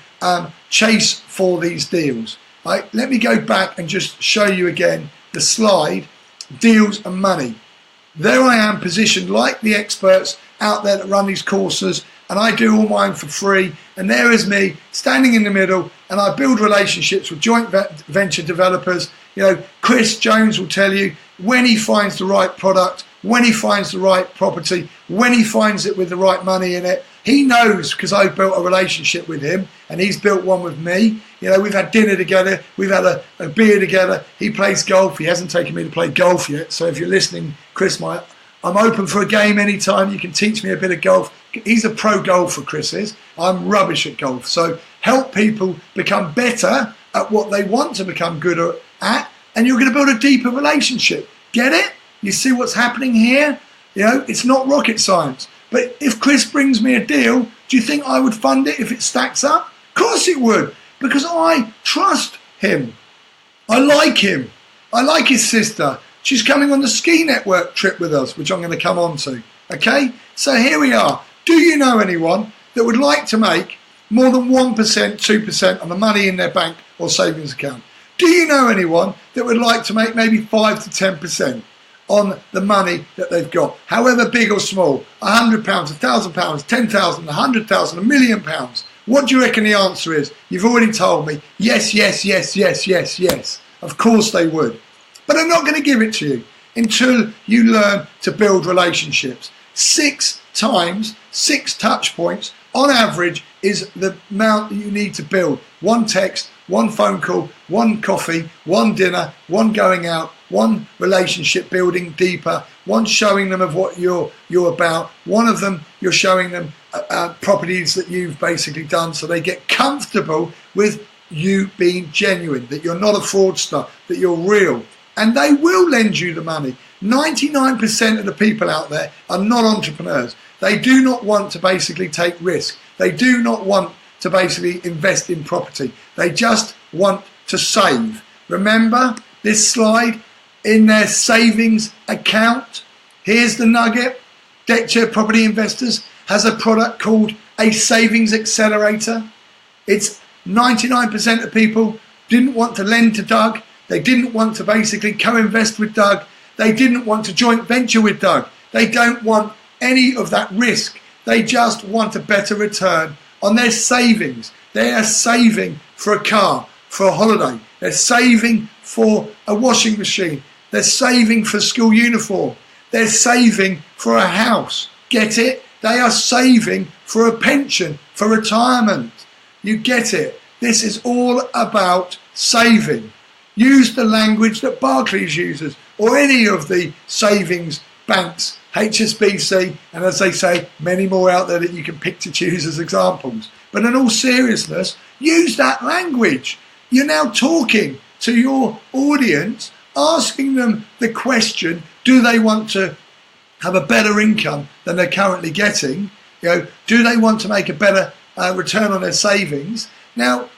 chase for these deals. Let me go back and just show you again the slide, deals and money. There I am positioned like the experts out there that run these courses, and I do all mine for free, and there is me standing in the middle, and I build relationships with joint venture developers. You know, Chris Jones will tell you when he finds the right product, when he finds the right property, when he finds it with the right money in it. He knows because I've built a relationship with him and he's built one with me. You know, we've had dinner together, we've had a beer together. He plays golf. He hasn't taken me to play golf yet. So if you're listening, Chris, I'm open for a game anytime. You can teach me a bit of golf. He's a pro golfer, Chris is. I'm rubbish at golf. So help people become better at what they want to become good at, and you're going to build a deeper relationship. Get it? You see what's happening here? You know, it's not rocket science. But if Chris brings me a deal, do you think I would fund it if it stacks up? Of course it would, because I trust him. I like him. I like his sister. She's coming on the ski network trip with us, which I'm going to come on to. Okay? So here we are. Do you know anyone that would like to make more than 1%, 2% on the money in their bank or savings account? Do you know anyone that would like to make maybe 5 to 10% on the money that they've got, however big or small? £100, £1,000, £10,000, £100,000, £1 million. What do you reckon the answer is? You've already told me. Yes, yes, yes, yes, yes, yes. Of course they would. But I'm not going to give it to you until you learn to build relationships. 6 times, 6 touch points on average is the amount that you need to build. 1 text, 1 phone call, 1 coffee, 1 dinner, 1 going out, 1 relationship building deeper, 1 showing them of what you're about, 1 of them you're showing them properties that you've basically done so they get comfortable with you being genuine, that you're not a fraudster, that you're real. And they will lend you the money. 99% of the people out there are not entrepreneurs. They do not want to basically take risk. They do not want to basically invest in property. They just want to save. Remember this slide in their savings account? Here's the nugget. Deckchair Property Investors has a product called a savings accelerator. It's 99% of people didn't want to lend to Doug. They didn't want to basically co-invest with Doug. They didn't want to joint venture with Doug. They don't want any of that risk. They just want a better return on their savings. They are saving for a car, for a holiday. They're saving for a washing machine. They're saving for school uniform. They're saving for a house. Get it? They are saving for a pension, for retirement. You get it? This is all about saving. Use the language that Barclays uses, or any of the savings banks, HSBC, and as they say, many more out there that you can pick to choose as examples. But in all seriousness, use that language. You're now talking to your audience, asking them the question, do they want to have a better income than they're currently getting? Do they want to make a better return on their savings? Now,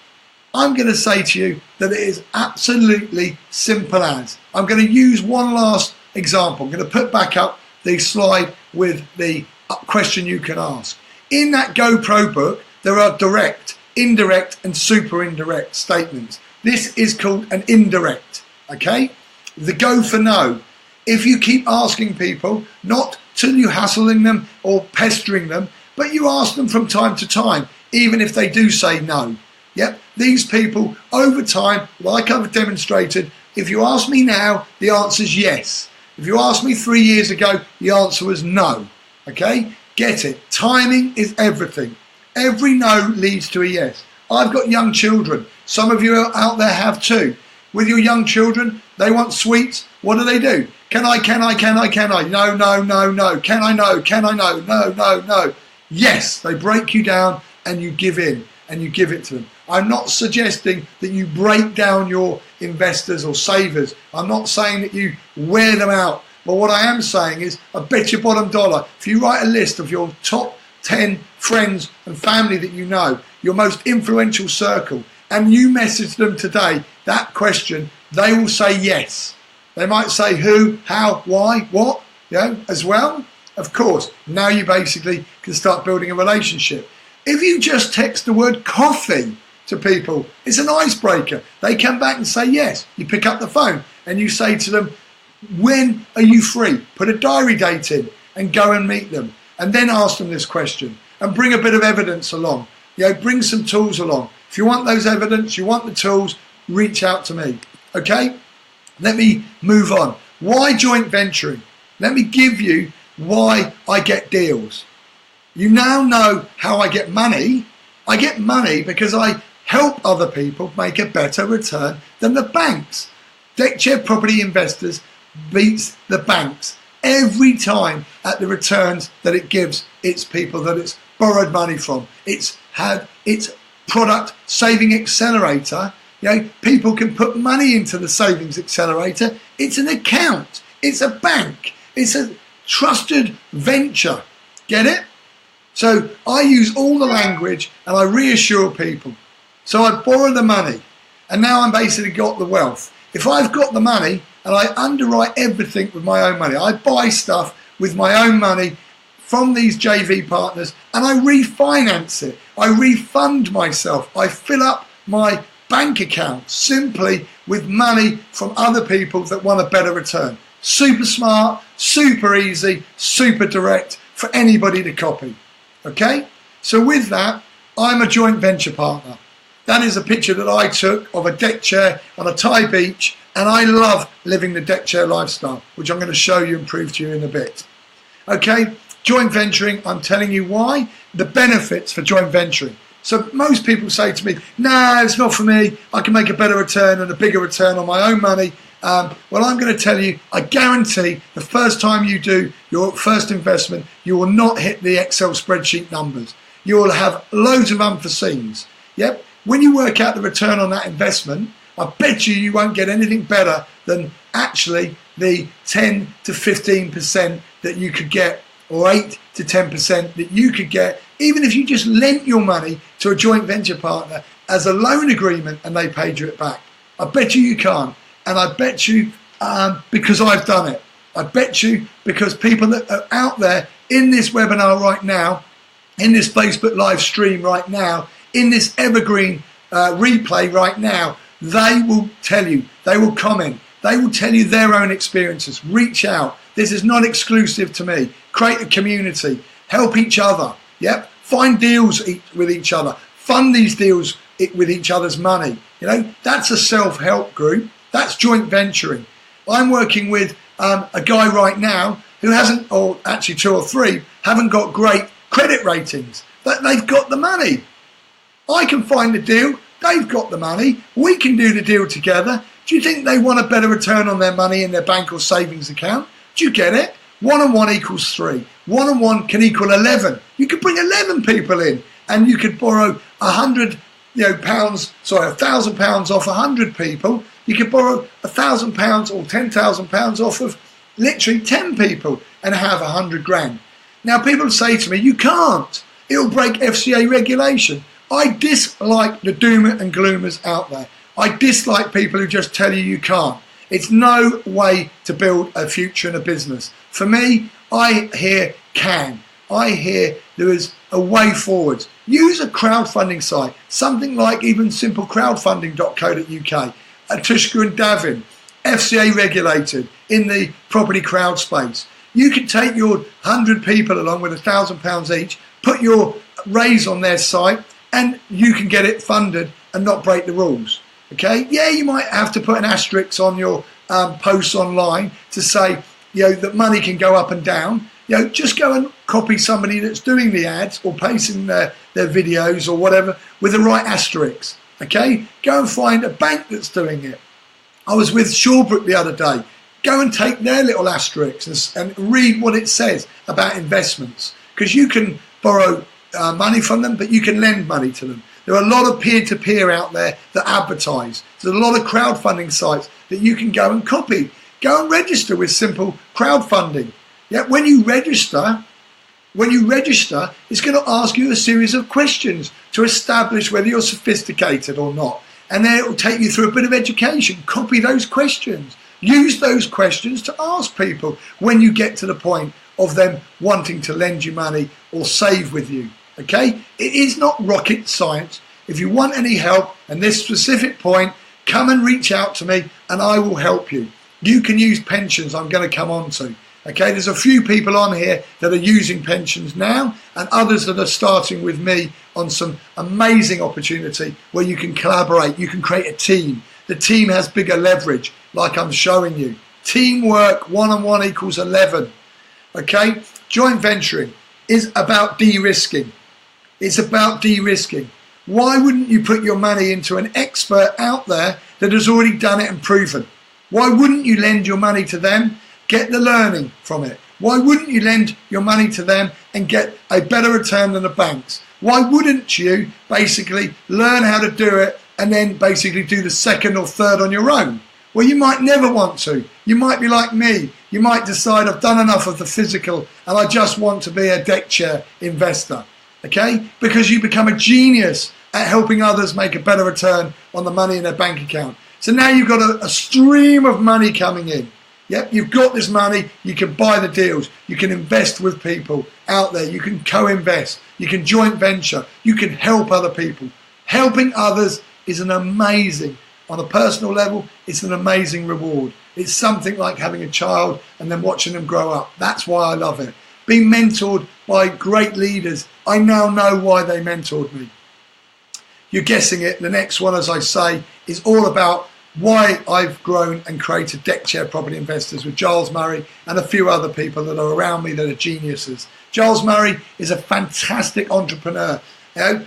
I'm going to say to you that it is absolutely simple as. I'm going to use one last example. I'm going to put back up the slide with the question you can ask. In that GoPro book, there are direct, indirect, and super indirect statements. This is called an indirect, okay? The go for no. If you keep asking people, not till you hassling them or pestering them, but you ask them from time to time, even if they do say no. Yep, these people over time, like I've demonstrated, if you ask me now, the answer is yes. If you asked me 3 years ago, the answer was no. Okay, get it. Timing is everything. Every no leads to a yes. I've got young children. Some of you out there have too. With your young children, they want sweets. What do? Can I? No, no, no, no. Can I? No, no, no, no. Yes, they break you down and you give in and you give it to them. I'm not suggesting that you break down your investors or savers. I'm not saying that you wear them out. But what I am saying is, I bet your bottom dollar, if you write a list of your top 10 friends and family that you know, your most influential circle, and you message them today that question, they will say yes. They might say who, how, why, what, as well. Of course, now you basically can start building a relationship. If you just text the word coffee to people, it's an icebreaker. They come back and say yes. You pick up the phone and you say to them, when are you free? Put a diary date in and go and meet them. And then ask them this question and bring a bit of evidence along. Bring some tools along. If you want those evidence, you want the tools, reach out to me. Okay? Let me move on. Why joint venturing? Let me give you why I get deals. You now know how I get money. I get money because I help other people make a better return than the banks. Deckchair Property Investors beats the banks every time at the returns that it gives its people that it's borrowed money from. It's had its product saving accelerator. People can put money into the savings accelerator. It's an account. It's a bank. It's a trusted venture. Get it? So I use all the language and I reassure people. So I borrow the money and now I'm basically got the wealth. If I've got the money and I underwrite everything with my own money, I buy stuff with my own money from these JV partners and I refinance it. I refund myself. I fill up my bank account simply with money from other people that want a better return. Super smart, super easy, super direct for anybody to copy. Okay, so with that, I'm a joint venture partner. That is a picture that I took of a deck chair on a Thai beach, and I love living the deck chair lifestyle, which I'm going to show you and prove to you in a bit. Okay, joint venturing, I'm telling you why, the benefits for joint venturing. So most people say to me, nah, it's not for me, I can make a better return and a bigger return on my own money. Well, I'm going to tell you, I guarantee the first time you do your first investment, you will not hit the Excel spreadsheet numbers. You will have loads of unforeseens. Yep. When you work out the return on that investment, I bet you won't get anything better than actually the 10 to 15% that you could get, or 8 to 10% that you could get, even if you just lent your money to a joint venture partner as a loan agreement and they paid you it back. I bet you can't. And I bet you, because I've done it, I bet you because people that are out there in this webinar right now, in this Facebook live stream right now, in this evergreen replay right now, they will tell you, they will comment, they will tell you their own experiences. Reach out. This is not exclusive to me. Create a community. Help each other. Yep. Find deals with each other. Fund these deals it with each other's money. You know, that's a self-help group. That's joint venturing. I'm working with a guy right now who hasn't, or actually two or three, haven't got great credit ratings, but they've got the money. I can find the deal. They've got the money. We can do the deal together. Do you think they want a better return on their money in their bank or savings account? Do you get it? 1 and 1 equals 3. 1 and 1 can equal 11. You could bring 11 people in, and you could borrow £1,000 off 100 people. You could borrow £1,000 or £10,000 off of literally 10 people and have 100 grand. Now people say to me, you can't. It'll break FCA regulation. I dislike the doomer and gloomers out there. I dislike people who just tell you can't. It's no way to build a future in a business. For me, I hear can. I hear there is a way forward. Use a crowdfunding site, something like even simplecrowdfunding.co.uk, Tushka and Davin, FCA regulated in the property crowd space. You can take your 100 people along with £1,000 each, put your raise on their site, and you can get it funded and not break the rules. Okay? Yeah, you might have to put an asterisk on your posts online to say, that money can go up and down. Just go and copy somebody that's doing the ads or pasting their videos or whatever with the right asterisks. Okay? Go and find a bank that's doing it. I was with Shawbrook the other day. Go and take their little asterisks and read what it says about investments, because you can borrow money from them, but you can lend money to them. There are a lot of peer-to-peer out there that advertise. There's a lot of crowdfunding sites that you can go and copy. Go and register with simple crowdfunding. Yeah, when you register, it's going to ask you a series of questions to establish whether you're sophisticated or not. And then it will take you through a bit of education. Copy those questions. Use those questions to ask people when you get to the point of them wanting to lend you money or save with you. Okay? It is not rocket science. If you want any help at this specific point, come and reach out to me and I will help you. You can use pensions, I'm going to come on to. Okay, there's a few people on here that are using pensions now and others that are starting with me on some amazing opportunity where you can collaborate, you can create a team. The team has bigger leverage, like I'm showing you. Teamwork, 1 and 1 equals 11. Okay, joint venturing is about de-risking. It's about de-risking. Why wouldn't you put your money into an expert out there that has already done it and proven? Why wouldn't you lend your money to them? Get the learning from it. Why wouldn't you lend your money to them and get a better return than the banks? Why wouldn't you basically learn how to do it and then basically do the second or third on your own? Well, you might never want to. You might be like me. You might decide I've done enough of the physical and I just want to be a Deckchair investor. Okay? Because you become a genius at helping others make a better return on the money in their bank account. So now you've got a stream of money coming in. Yep, you've got this money, you can buy the deals, you can invest with people out there, you can co-invest, you can joint venture, you can help other people. Helping others is an amazing, on a personal level, it's an amazing reward. It's something like having a child and then watching them grow up. That's why I love it. Being mentored by great leaders, I now know why they mentored me. You're guessing it, the next one, as I say, is all about why I've grown and created Deckchair Property Investors with Giles Murray and a few other people that are around me that are geniuses. Giles Murray is a fantastic entrepreneur.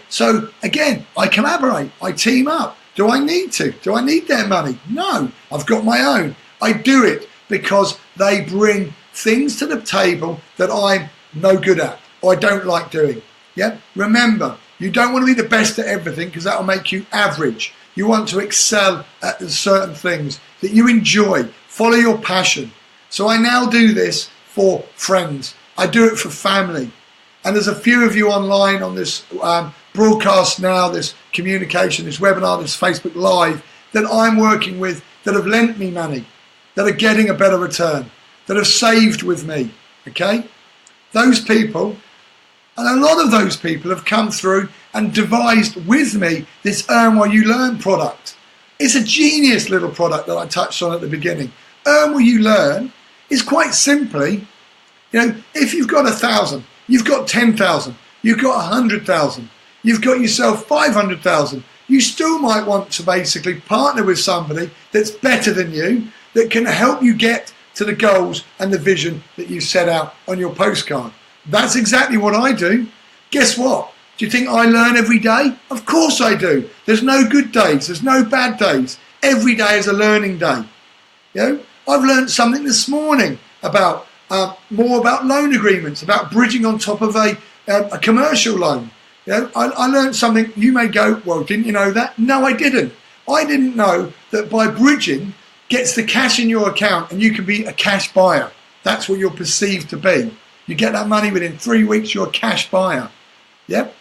So again, I collaborate, I team up. Do I need to? Do I need their money? No, I've got my own. I do it because they bring things to the table that I'm no good at or I don't like doing. Yep. Remember, you don't want to be the best at everything because that will make you average. You want to excel at certain things that you enjoy. Follow your passion. So I now do this for friends. I do it for family. And there's a few of you online on this broadcast now, this communication, this webinar, this Facebook Live that I'm working with that have lent me money, that are getting a better return, that have saved with me. Okay? Those people, and a lot of those people have come through and devised with me this Earn While You Learn product. It's a genius little product that I touched on at the beginning. Earn While You Learn is quite simply, if you've got 1,000, you've got 10,000, you've got 100,000, you've got yourself 500,000, you still might want to basically partner with somebody that's better than you, that can help you get to the goals and the vision that you set out on your postcard. That's exactly what I do. Guess what? Do you think I learn every day? Of course I do. There's no good days. There's no bad days. Every day is a learning day. You know, I've learned something this morning about more about loan agreements, about bridging on top of a commercial loan. You know, I learned something. You may go, well, didn't you know that? No, I didn't. I didn't know that by bridging gets the cash in your account and you can be a cash buyer. That's what you're perceived to be. You get that money within 3 weeks, you're a cash buyer. Yep.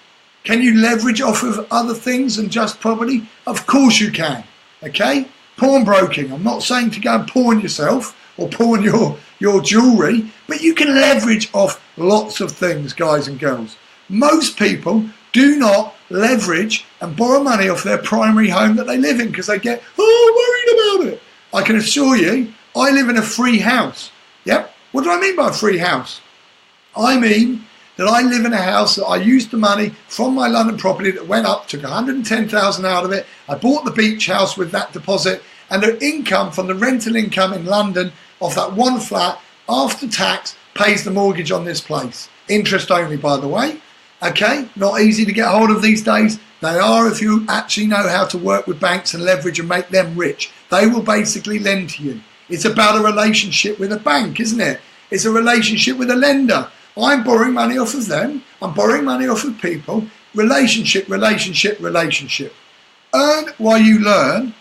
Can you leverage off of other things than just property? Of course you can. Okay? Pawnbroking. I'm not saying to go and pawn yourself or pawn your jewellery, but you can leverage off lots of things, guys and girls. Most people do not leverage and borrow money off their primary home that they live in because they get, worried about it. I can assure you, I live in a free house. Yep. What do I mean by a free house? I mean that I live in a house that I used the money from my London property that went up, took 110,000 out of it. I bought the beach house with that deposit, and the income from the rental income in London off that one flat after tax pays the mortgage on this place. Interest only, by the way. Okay, not easy to get hold of these days. They are if you actually know how to work with banks and leverage and make them rich. They will basically lend to you. It's about a relationship with a bank, isn't it? It's a relationship with a lender. I'm borrowing money off of them. I'm borrowing money off of people. Relationship, relationship, relationship. Earn while you learn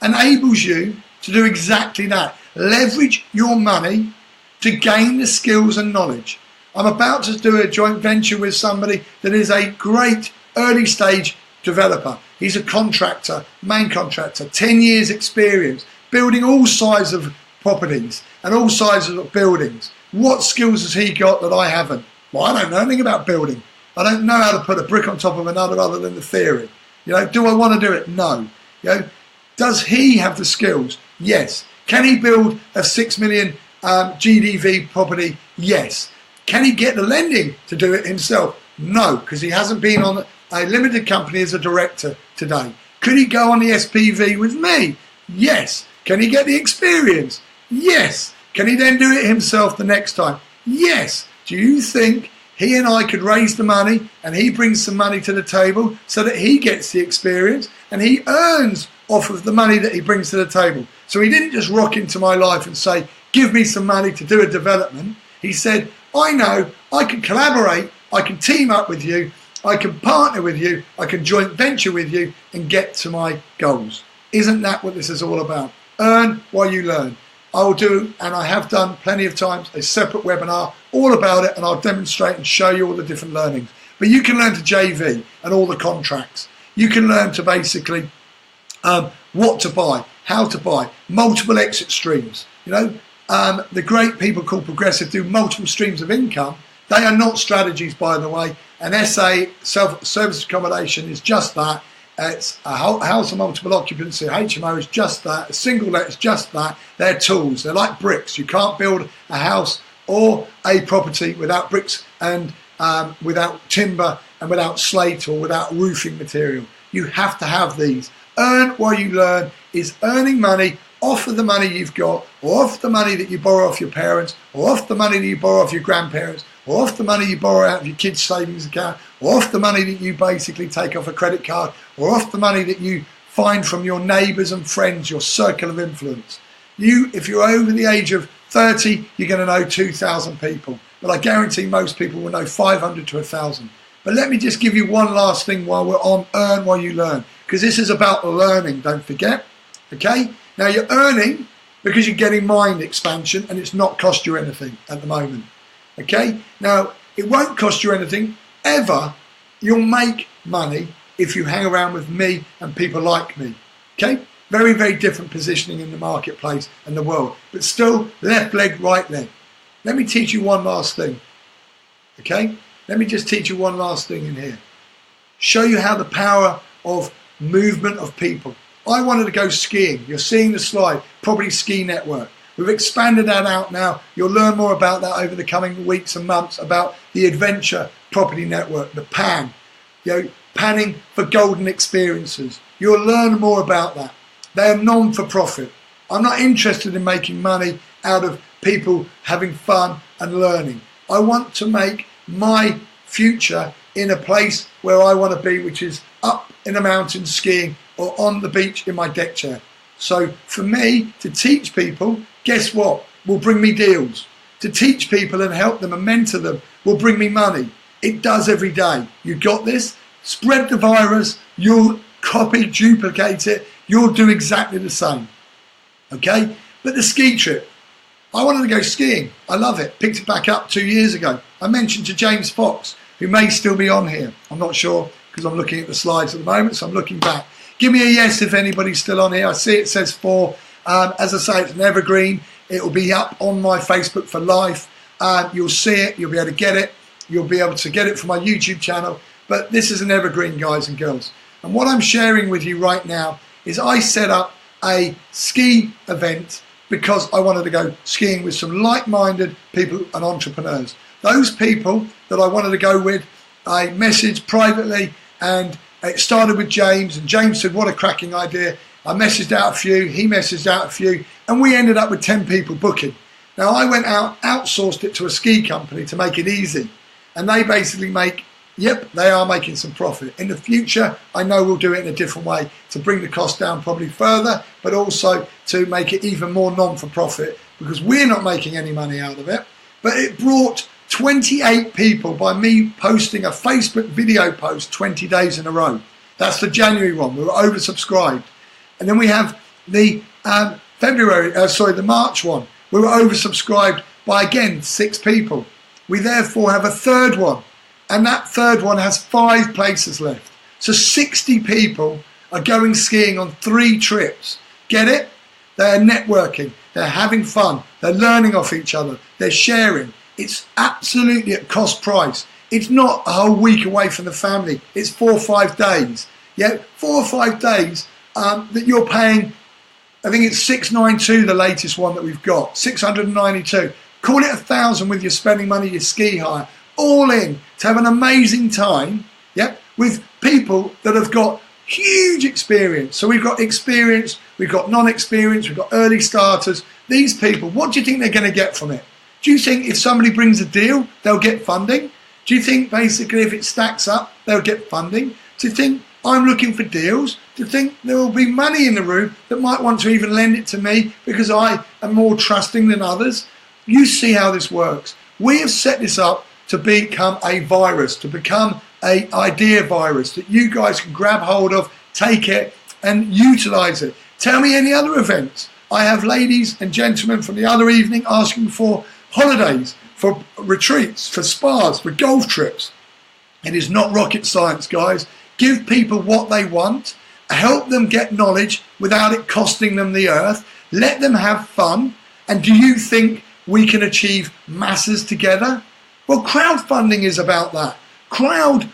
enables you to do exactly that. Leverage your money to gain the skills and knowledge. I'm about to do a joint venture with somebody that is a great early stage developer. He's a contractor, main contractor, 10 years experience, building all sizes of properties and all sizes of buildings. What skills has he got that I haven't? Well, I don't know anything about building. I don't know how to put a brick on top of another other than the theory. You know, do I want to do it? No. You know, does he have the skills? Yes. Can he build a 6 million GDV property? Yes. Can he get the lending to do it himself? No, because he hasn't been on a limited company as a director today. Could he go on the SPV with me? Yes. Can he get the experience? Yes. Can he then do it himself the next time? Yes. Do you think he and I could raise the money and he brings some money to the table so that he gets the experience and he earns off of the money that he brings to the table? So he didn't just rock into my life and say, give me some money to do a development. He said, I know I can collaborate, I can team up with you, I can partner with you, I can joint venture with you and get to my goals. Isn't that what this is all about? Earn while you learn. I will do, and I have done plenty of times, a separate webinar all about it, and I'll demonstrate and show you all the different learnings. But you can learn to JV and all the contracts. You can learn to basically what to buy, how to buy, multiple exit streams. You know, the great people called Progressive do multiple streams of income. They are not strategies, by the way. An SA, service accommodation, is just that. It's a house of multiple occupancy, HMO is just that, a single let is just that. They're tools, they're like bricks. You can't build a house or a property without bricks and without timber and without slate or without roofing material. You have to have these. Earn while you learn is earning money off of the money you've got, or off the money that you borrow off your parents, or off the money that you borrow off your grandparents, or off the money you borrow out of your kids' savings account, or off the money that you basically take off a credit card, or off the money that you find from your neighbours and friends, your circle of influence. If you're over the age of 30, you're going to know 2,000 people, but I guarantee most people will know 500 to 1,000. But let me just give you one last thing while we're on earn while you learn, because this is about learning, don't forget. Okay? Now you're earning because you're getting mind expansion and it's not cost you anything at the moment. Okay? Now, it won't cost you anything ever. You'll make money if you hang around with me and people like me. Okay? Very, very different positioning in the marketplace and the world. But still, left leg, right leg. Let me teach you one last thing. Okay? Let me just teach you one last thing in here. Show you how the power of movement of people. I wanted to go skiing. You're seeing the slide, Property Ski Network. We've expanded that out now. You'll learn more about that over the coming weeks and months about the Adventure Property Network, the PAN. You know, panning for golden experiences. You'll learn more about that. They are non-for-profit. I'm not interested in making money out of people having fun and learning. I want to make my future in a place where I want to be, which is up in the mountains skiing or on the beach in my deck chair. So for me to teach people, guess what? Will bring me deals. To teach people and help them and mentor them will bring me money. It does every day. You got this? Spread the virus. You'll copy, duplicate it. You'll do exactly the same. Okay? But the ski trip. I wanted to go skiing. I love it. Picked it back up 2 years ago. I mentioned to James Fox, who may still be on here. I'm not sure because I'm looking at the slides at the moment, so I'm looking back. Give me a yes if anybody's still on here. I see it says 4. As I say, it's an evergreen. It will be up on my Facebook for life. You'll see it. You'll be able to get it. You'll be able to get it from my YouTube channel. But this is an evergreen, guys and girls. And what I'm sharing with you right now is I set up a ski event because I wanted to go skiing with some like-minded people and entrepreneurs. Those people that I wanted to go with, I messaged privately, and it started with James, and James said, what a cracking idea. I messaged out a few, he messaged out a few, and we ended up with 10 people booking. Now I went out, outsourced it to a ski company to make it easy, and they basically make, yep, they are making some profit. In the future, I know we'll do it in a different way to bring the cost down probably further, but also to make it even more non-for-profit because we're not making any money out of it. But it brought 28 people by me posting a Facebook video post 20 days in a row. That's the January one. We were oversubscribed. And then we have the the March one. We were oversubscribed by, again, 6 people. We therefore have a third one. And that third one has 5 places left. So 60 people are going skiing on 3 trips. Get it? They're networking. They're having fun. They're learning off each other. They're sharing. It's absolutely at cost price. It's not a whole week away from the family. It's 4 or 5 days. Yeah, 4 or 5 days that you're paying. I think it's 692, the latest one that we've got. 692. Call it 1,000 with your spending money, your ski hire. All in to have an amazing time, yep, with people that have got huge experience. So we've got experience, we've got non-experience, we've got early starters. These people, what do you think they're going to get from it? Do you think if somebody brings a deal, they'll get funding? Do you think basically if it stacks up, they'll get funding? Do you think I'm looking for deals? Do you think there will be money in the room that might want to even lend it to me because I am more trusting than others? You see how this works. We have set this up to become a virus, to become an idea virus that you guys can grab hold of, take it and utilize it. Tell me any other events. I have ladies and gentlemen from the other evening asking for holidays, for retreats, for spas, for golf trips. It is not rocket science, guys. Give people what they want, help them get knowledge without it costing them the earth, let them have fun. And do you think we can achieve masses together? Well, crowdfunding is about that. Crowd,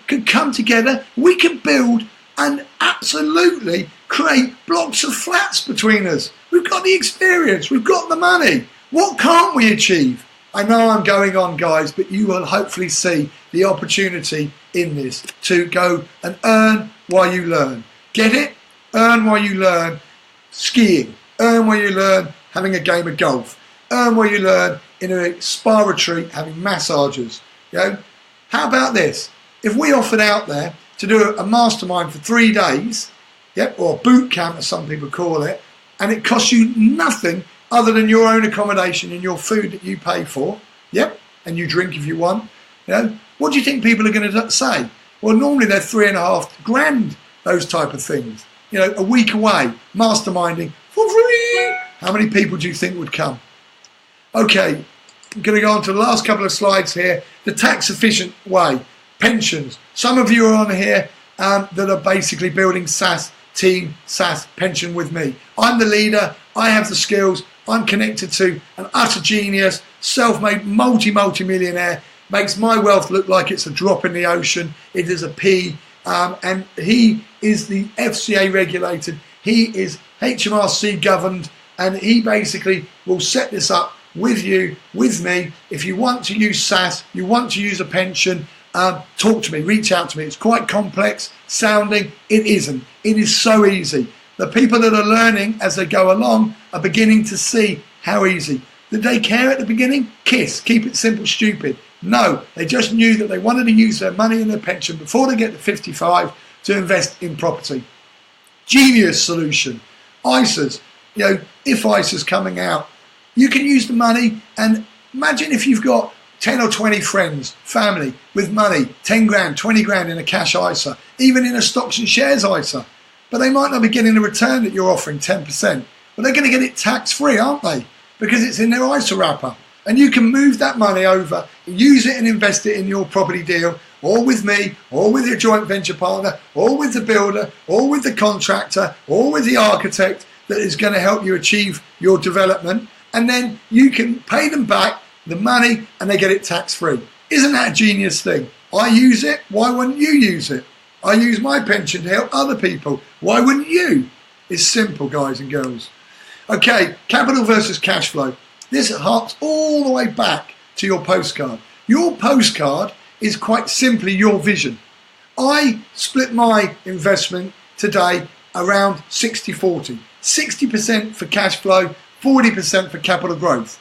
could come together. We can build and absolutely create blocks of flats between us. We've got the experience. We've got the money. What can't we achieve? I know I'm going on, guys, but you will hopefully see the opportunity in this to go and earn while you learn. Get it? Earn while you learn skiing. Earn while you learn having a game of golf. Earn while you learn in a spa retreat having massages. How about this? If we offered out there to do a mastermind for 3 days, or boot camp as some people call it, and it costs you nothing other than your own accommodation and your food that you pay for, and you drink if you want, what do you think people are going to say? Well, normally they're $3.5 grand, those type of things. A week away, masterminding for free. How many people do you think would come? Okay, I'm going to go on to the last couple of slides here. The tax efficient way, pensions. Some of you are on here that are basically building team SaaS pension with me. I'm the leader. I have the skills. I'm connected to an utter genius, self-made multi-millionaire, makes my wealth look like it's a drop in the ocean. It is a pea, and he is the FCA regulated. He is HMRC governed, and he basically will set this up with you, with me. If you want to use SaaS, you want to use a pension, talk to me, reach out to me. It's quite complex sounding. It isn't. It is so easy. The people that are learning as they go along are beginning to see how easy. Did they care at the beginning? Kiss, keep it simple, stupid. No, they just knew that they wanted to use their money and their pension before they get to 55 to invest in property. Genius solution. ISAs, if ISA's coming out, you can use the money, and imagine if you've got 10 or 20 friends, family with money, 10 grand, 20 grand in a cash ISA, even in a stocks and shares ISA. But they might not be getting a return that you're offering 10%. But they're going to get it tax-free, aren't they? Because it's in their ISA wrapper. And you can move that money over, use it and invest it in your property deal, or with me, or with your joint venture partner, or with the builder, or with the contractor, or with the architect that is going to help you achieve your development. And then you can pay them back the money and they get it tax-free. Isn't that a genius thing? I use it. Why wouldn't you use it? I use my pension to help other people. Why wouldn't you? It's simple, guys and girls. Okay, capital versus cash flow. This harks all the way back to your postcard. Your postcard is quite simply your vision. I split my investment today around 60-40. 60% for cash flow, 40% for capital growth.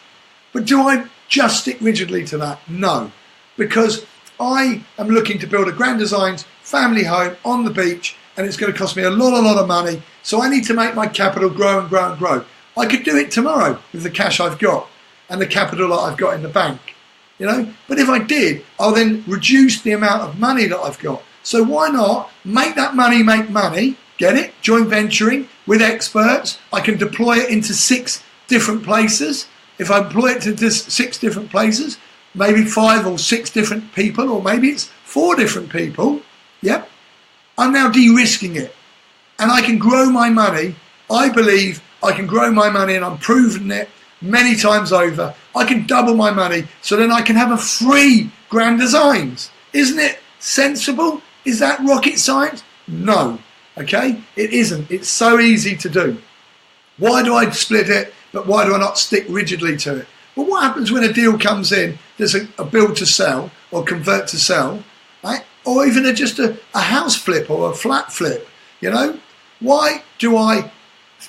But do I just stick rigidly to that? No, because I am looking to build a Grand Designs family home on the beach, and it's going to cost me a lot of money. So I need to make my capital grow and grow and grow. I could do it tomorrow with the cash I've got and the capital that I've got in the bank, But if I did, I'll then reduce the amount of money that I've got. So why not make that money make money? Get it? Joint venturing with experts. I can deploy it into 6 different places. If I deploy it to 6 different places, maybe 5 or 6 different people, or maybe it's 4 different people. Yep. I'm now de-risking it. And I can grow my money. I believe I can grow my money, and I'm proving it many times over. I can double my money, so then I can have a free Grand Designs. Isn't it sensible? Is that rocket science? No. Okay? It isn't. It's so easy to do. Why do I split it, but why do I not stick rigidly to it? Well, what happens when a deal comes in, there's a build to sell or convert to sell, right? Or even just a house flip or a flat flip, Why do I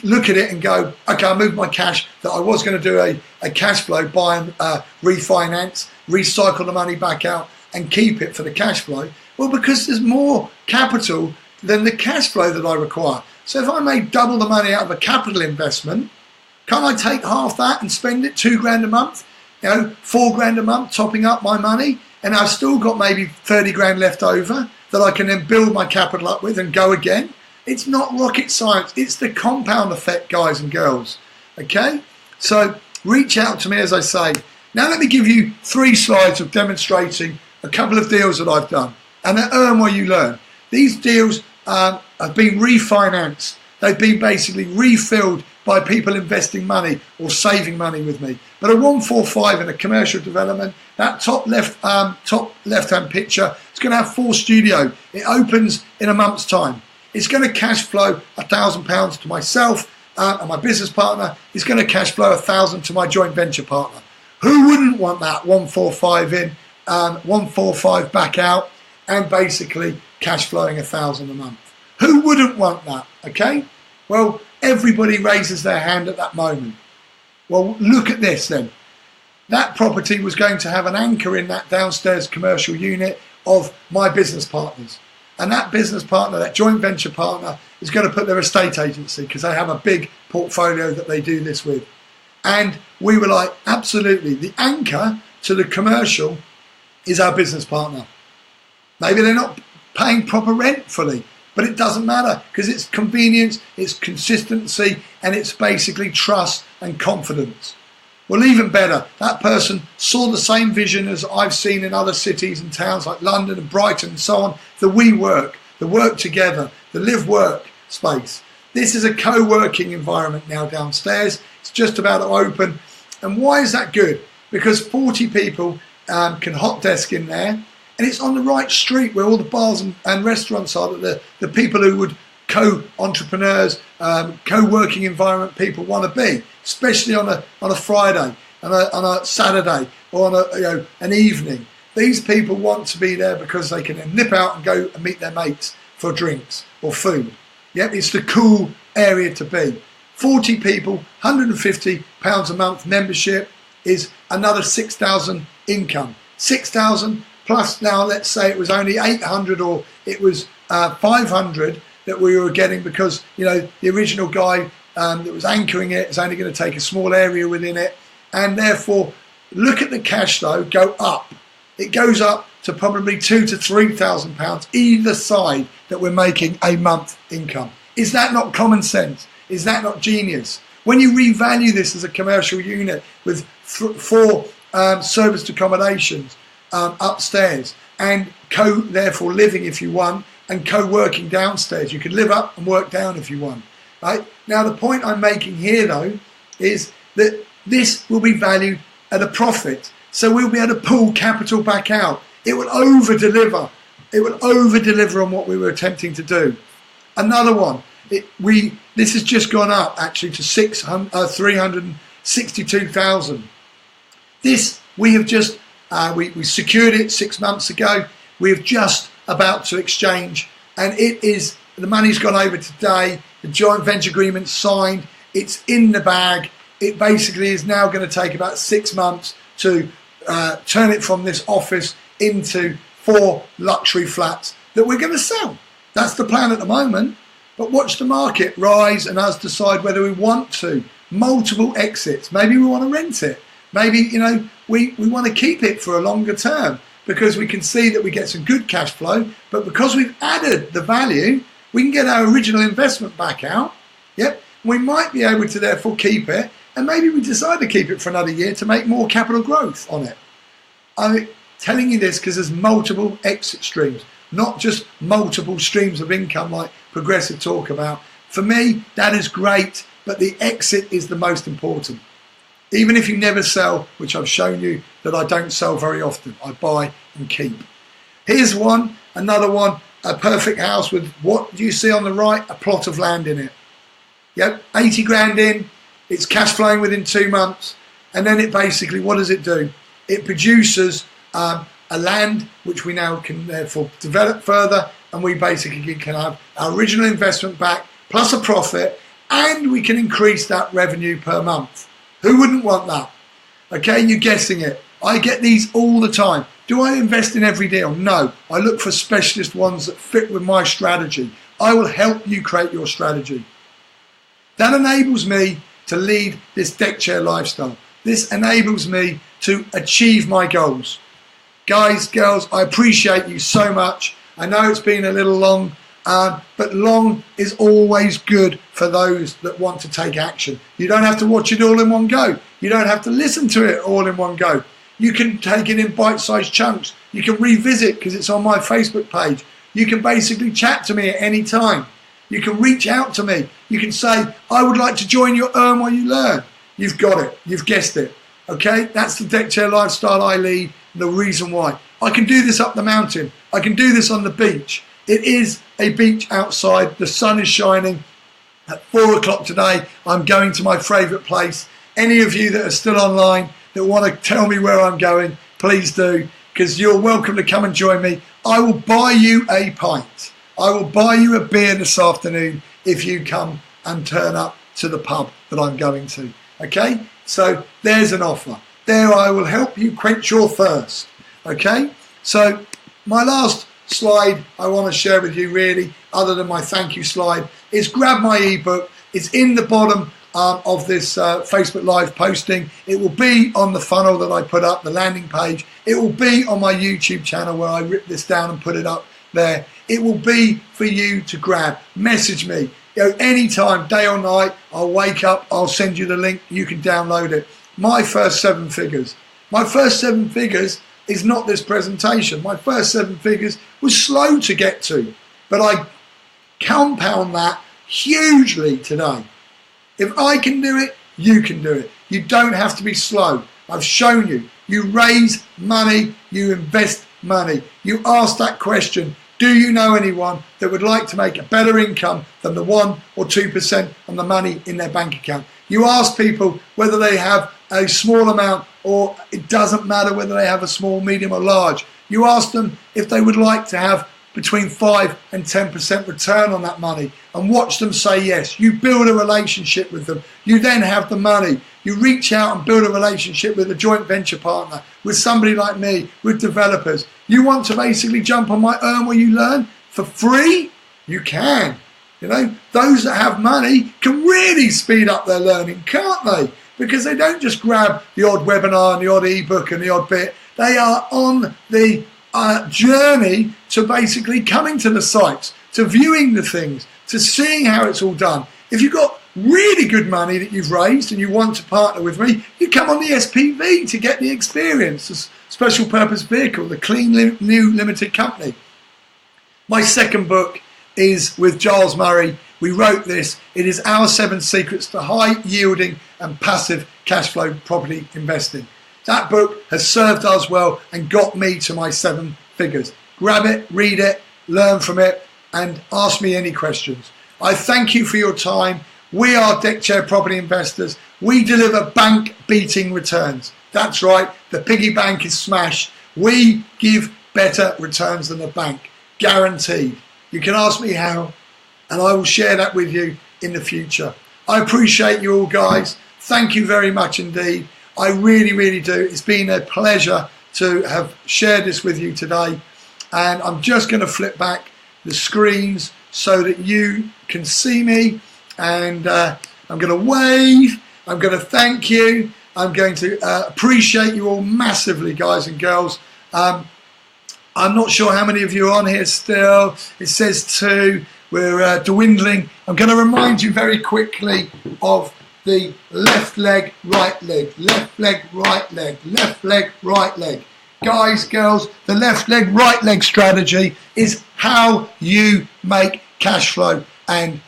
look at it and go, okay, I'll move my cash that I was going to do a cash flow, buy and refinance, recycle the money back out and keep it for the cash flow? Well, because there's more capital than the cash flow that I require. So if I made double the money out of a capital investment, can't I take half that and spend it 2 grand a month, 4 grand a month, topping up my money, and I've still got maybe 30 grand left over that I can then build my capital up with and go again? It's not rocket science. It's the compound effect, guys and girls. Okay? So reach out to me, as I say. Now let me give you 3 slides of demonstrating a couple of deals that I've done. And they're earn while you learn. These deals have been refinanced. They've been basically refilled by people investing money or saving money with me. But a 145 in a commercial development, that top left-hand picture, it's going to have 4 studio. It opens in a month's time. It's going to cash flow £1,000 to myself and my business partner. It's going to cash flow £1,000 to my joint venture partner. Who wouldn't want that 145 in, 145 back out, and basically cash flowing £1,000 a month? Who wouldn't want that? Okay. Well, everybody raises their hand at that moment. Well, look at this then. That property was going to have an anchor in that downstairs commercial unit of my business partners. And that business partner, that joint venture partner, is going to put their estate agency, because they have a big portfolio that they do this with. And we were like, absolutely, the anchor to the commercial is our business partner. Maybe they're not paying proper rent fully, but it doesn't matter, because it's convenience, it's consistency, and it's basically trust and confidence. Well, even better, that person saw the same vision as I've seen in other cities and towns like London and Brighton and so on, the we work, the work together, the live-work space. This is a co-working environment now downstairs. It's just about to open. And why is that good? Because 40 people can hot desk in there, and it's on the right street where all the bars and restaurants are, that the people who would co-entrepreneurs, co-working environment people want to be, especially on a Friday, on a Saturday, or on an evening. These people want to be there because they can then nip out and go and meet their mates for drinks or food. Yep, it's the cool area to be. 40 people, £150 a month membership is another 6,000 income. 6,000 plus now, let's say it was only 800 or it was 500 that we were getting because, you know, the original guy that was anchoring it is only going to take a small area within it. And therefore, look at the cash flow go up. It goes up to probably £2,000 to £3,000 either side that we're making a month income. Is that not common sense? Is that not genius? When you revalue this as a commercial unit with four serviced accommodations upstairs and therefore living if you want, and co-working downstairs, you can live up and work down if you want. Right? Now the point I'm making here though is that this will be valued at a profit. So we'll be able to pull capital back out. It will over-deliver. It will over-deliver on what we were attempting to do. Another one, this has just gone up actually to 362,000. This we have just we secured it 6 months ago. We have just about to exchange, and it is the money's gone over today. The joint venture agreement signed. It's in the bag. It basically is now going to take about 6 months to turn it from this office into 4 luxury flats that we're going to sell. That's the plan at the moment. But watch the market rise and us decide whether we want to. Multiple exits. Maybe we want to rent it. Maybe, you know, we want to keep it for a longer term because we can see that we get some good cash flow. But because we've added the value, we can get our original investment back out. Yep. We might be able to therefore keep it. And maybe we decide to keep it for another year to make more capital growth on it. I'm telling you this because there's multiple exit streams, not just multiple streams of income like Progressive talk about. For me, that is great, but the exit is the most important. Even if you never sell, which I've shown you that I don't sell very often, I buy and keep. Here's one, another one, a perfect house with what do you see on the right? A plot of land in it. Yep, 80 grand in. It's cash flowing within 2 months, and then it basically, what does it do? It produces a land which we now can therefore develop further, and we basically can have our original investment back plus a profit, and we can increase that revenue per month. Who wouldn't want that? Okay, you're guessing it. I get these all the time. Do I invest in every deal? No. I look for specialist ones that fit with my strategy. I will help you create your strategy. That enables me to lead this Deckchair lifestyle. This enables me to achieve my goals. Guys, girls, I appreciate you so much. I know it's been a little long, but long is always good for those that want to take action. You don't have to watch it all in one go. You don't have to listen to it all in one go. You can take it in bite-sized chunks. You can revisit because it's on my Facebook page. You can basically chat to me at any time. You can reach out to me. You can say, I would like to join your Earn While You Learn. You've got it. You've guessed it. Okay? That's the Deckchair lifestyle I lead. The reason why. I can do this up the mountain. I can do this on the beach. It is a beach outside. The sun is shining. At 4 o'clock today, I'm going to my favourite place. Any of you that are still online that want to tell me where I'm going, please do, because you're welcome to come and join me. I will buy you a pint. I will buy you a beer this afternoon if you come and turn up to the pub that I'm going to. Okay? So there's an offer. There I will help you quench your thirst. Okay? So my last slide I want to share with you really, other than my thank you slide, is grab my ebook. It's in the bottom of this Facebook Live posting. It will be on the funnel that I put up, the landing page. It will be on my YouTube channel where I rip this down and put it up there. It will be for you to grab. Message me. You know, anytime, day or night, I'll wake up, I'll send you the link, you can download it. My first 7 figures. My first 7 figures is not this presentation. My first 7 figures was slow to get to, but I compound that hugely today. If I can do it, you can do it. You don't have to be slow. I've shown you. You raise money, you invest money. You ask that question, do you know anyone that would like to make a better income than the 1 or 2% on the money in their bank account? You ask people whether they have a small amount, or it doesn't matter whether they have a small, medium or large. You ask them if they would like to have between 5 and 10% return on that money, and watch them say yes. You build a relationship with them. You then have the money. You reach out and build a relationship with a joint venture partner, with somebody like me, with developers. You want to basically jump on my Earn Where You Learn for free? You can. You know, those that have money can really speed up their learning, can't they? Because they don't just grab the odd webinar and the odd ebook and the odd bit. They are on the journey to basically coming to the sites, to viewing the things, to seeing how it's all done. If you've got really good money that you've raised and you want to partner with me, you come on the SPV to get the experience, the special purpose vehicle, the Clean New Limited Company. My second book is with Giles Murray. We wrote this. It is Our 7 Secrets to High Yielding and Passive Cash Flow Property Investing. That book has served us well and got me to my 7 figures. Grab it, read it, learn from it, and ask me any questions. I thank you for your time. We are Deckchair Property Investors. We deliver bank-beating returns. That's right, the piggy bank is smashed. We give better returns than the bank, guaranteed. You can ask me how, and I will share that with you in the future. I appreciate you all, guys. Thank you very much indeed. I really, really do. It's been a pleasure to have shared this with you today. And I'm just going to flip back the screens so that you can see me. And I'm going to wave. I'm going to thank you. I'm going to appreciate you all massively, guys and girls. I'm not sure how many of you are on here still. It says 2. We're dwindling. I'm going to remind you very quickly of the left leg, right leg, left leg, right leg, left leg, right leg. Guys, girls, the left leg, right leg strategy is how you make cash flow and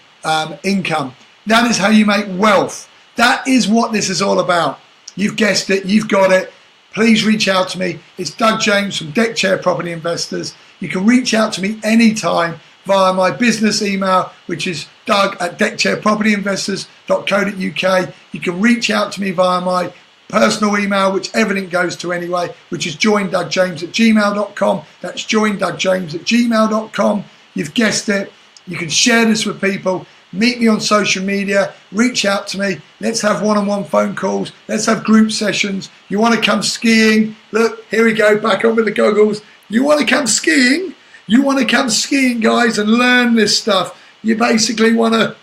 income. That is how you make wealth. That is what this is all about. You've guessed it. You've got it. Please reach out to me. It's Doug James from Deckchair Property Investors. You can reach out to me anytime via my business email, which is doug@deckchairpropertyinvestors.co.uk. You can reach out to me via my personal email, which everything goes to anyway, which is JoinDougJames@gmail.com. That's JoinDougJames@gmail.com. You've guessed it. You can share this with people. Meet me on social media. Reach out to me. Let's have one-on-one phone calls. Let's have group sessions. You want to come skiing? Look, here we go, back on with the goggles. You want to come skiing? You want to come skiing, guys, and learn this stuff. You basically want to,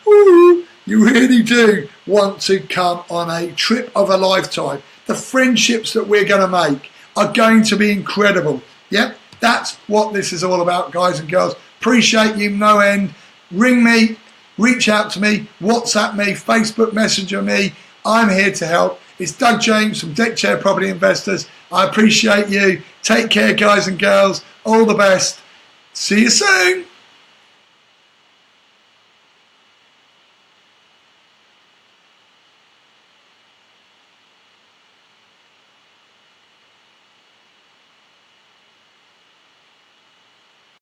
you really do want to come on a trip of a lifetime. The friendships that we're going to make are going to be incredible. Yep, that's what this is all about, guys and girls. Appreciate you, no end. Ring me, reach out to me, WhatsApp me, Facebook Messenger me. I'm here to help. It's Doug James from Deckchair Property Investors. I appreciate you. Take care, guys and girls. All the best. See you soon.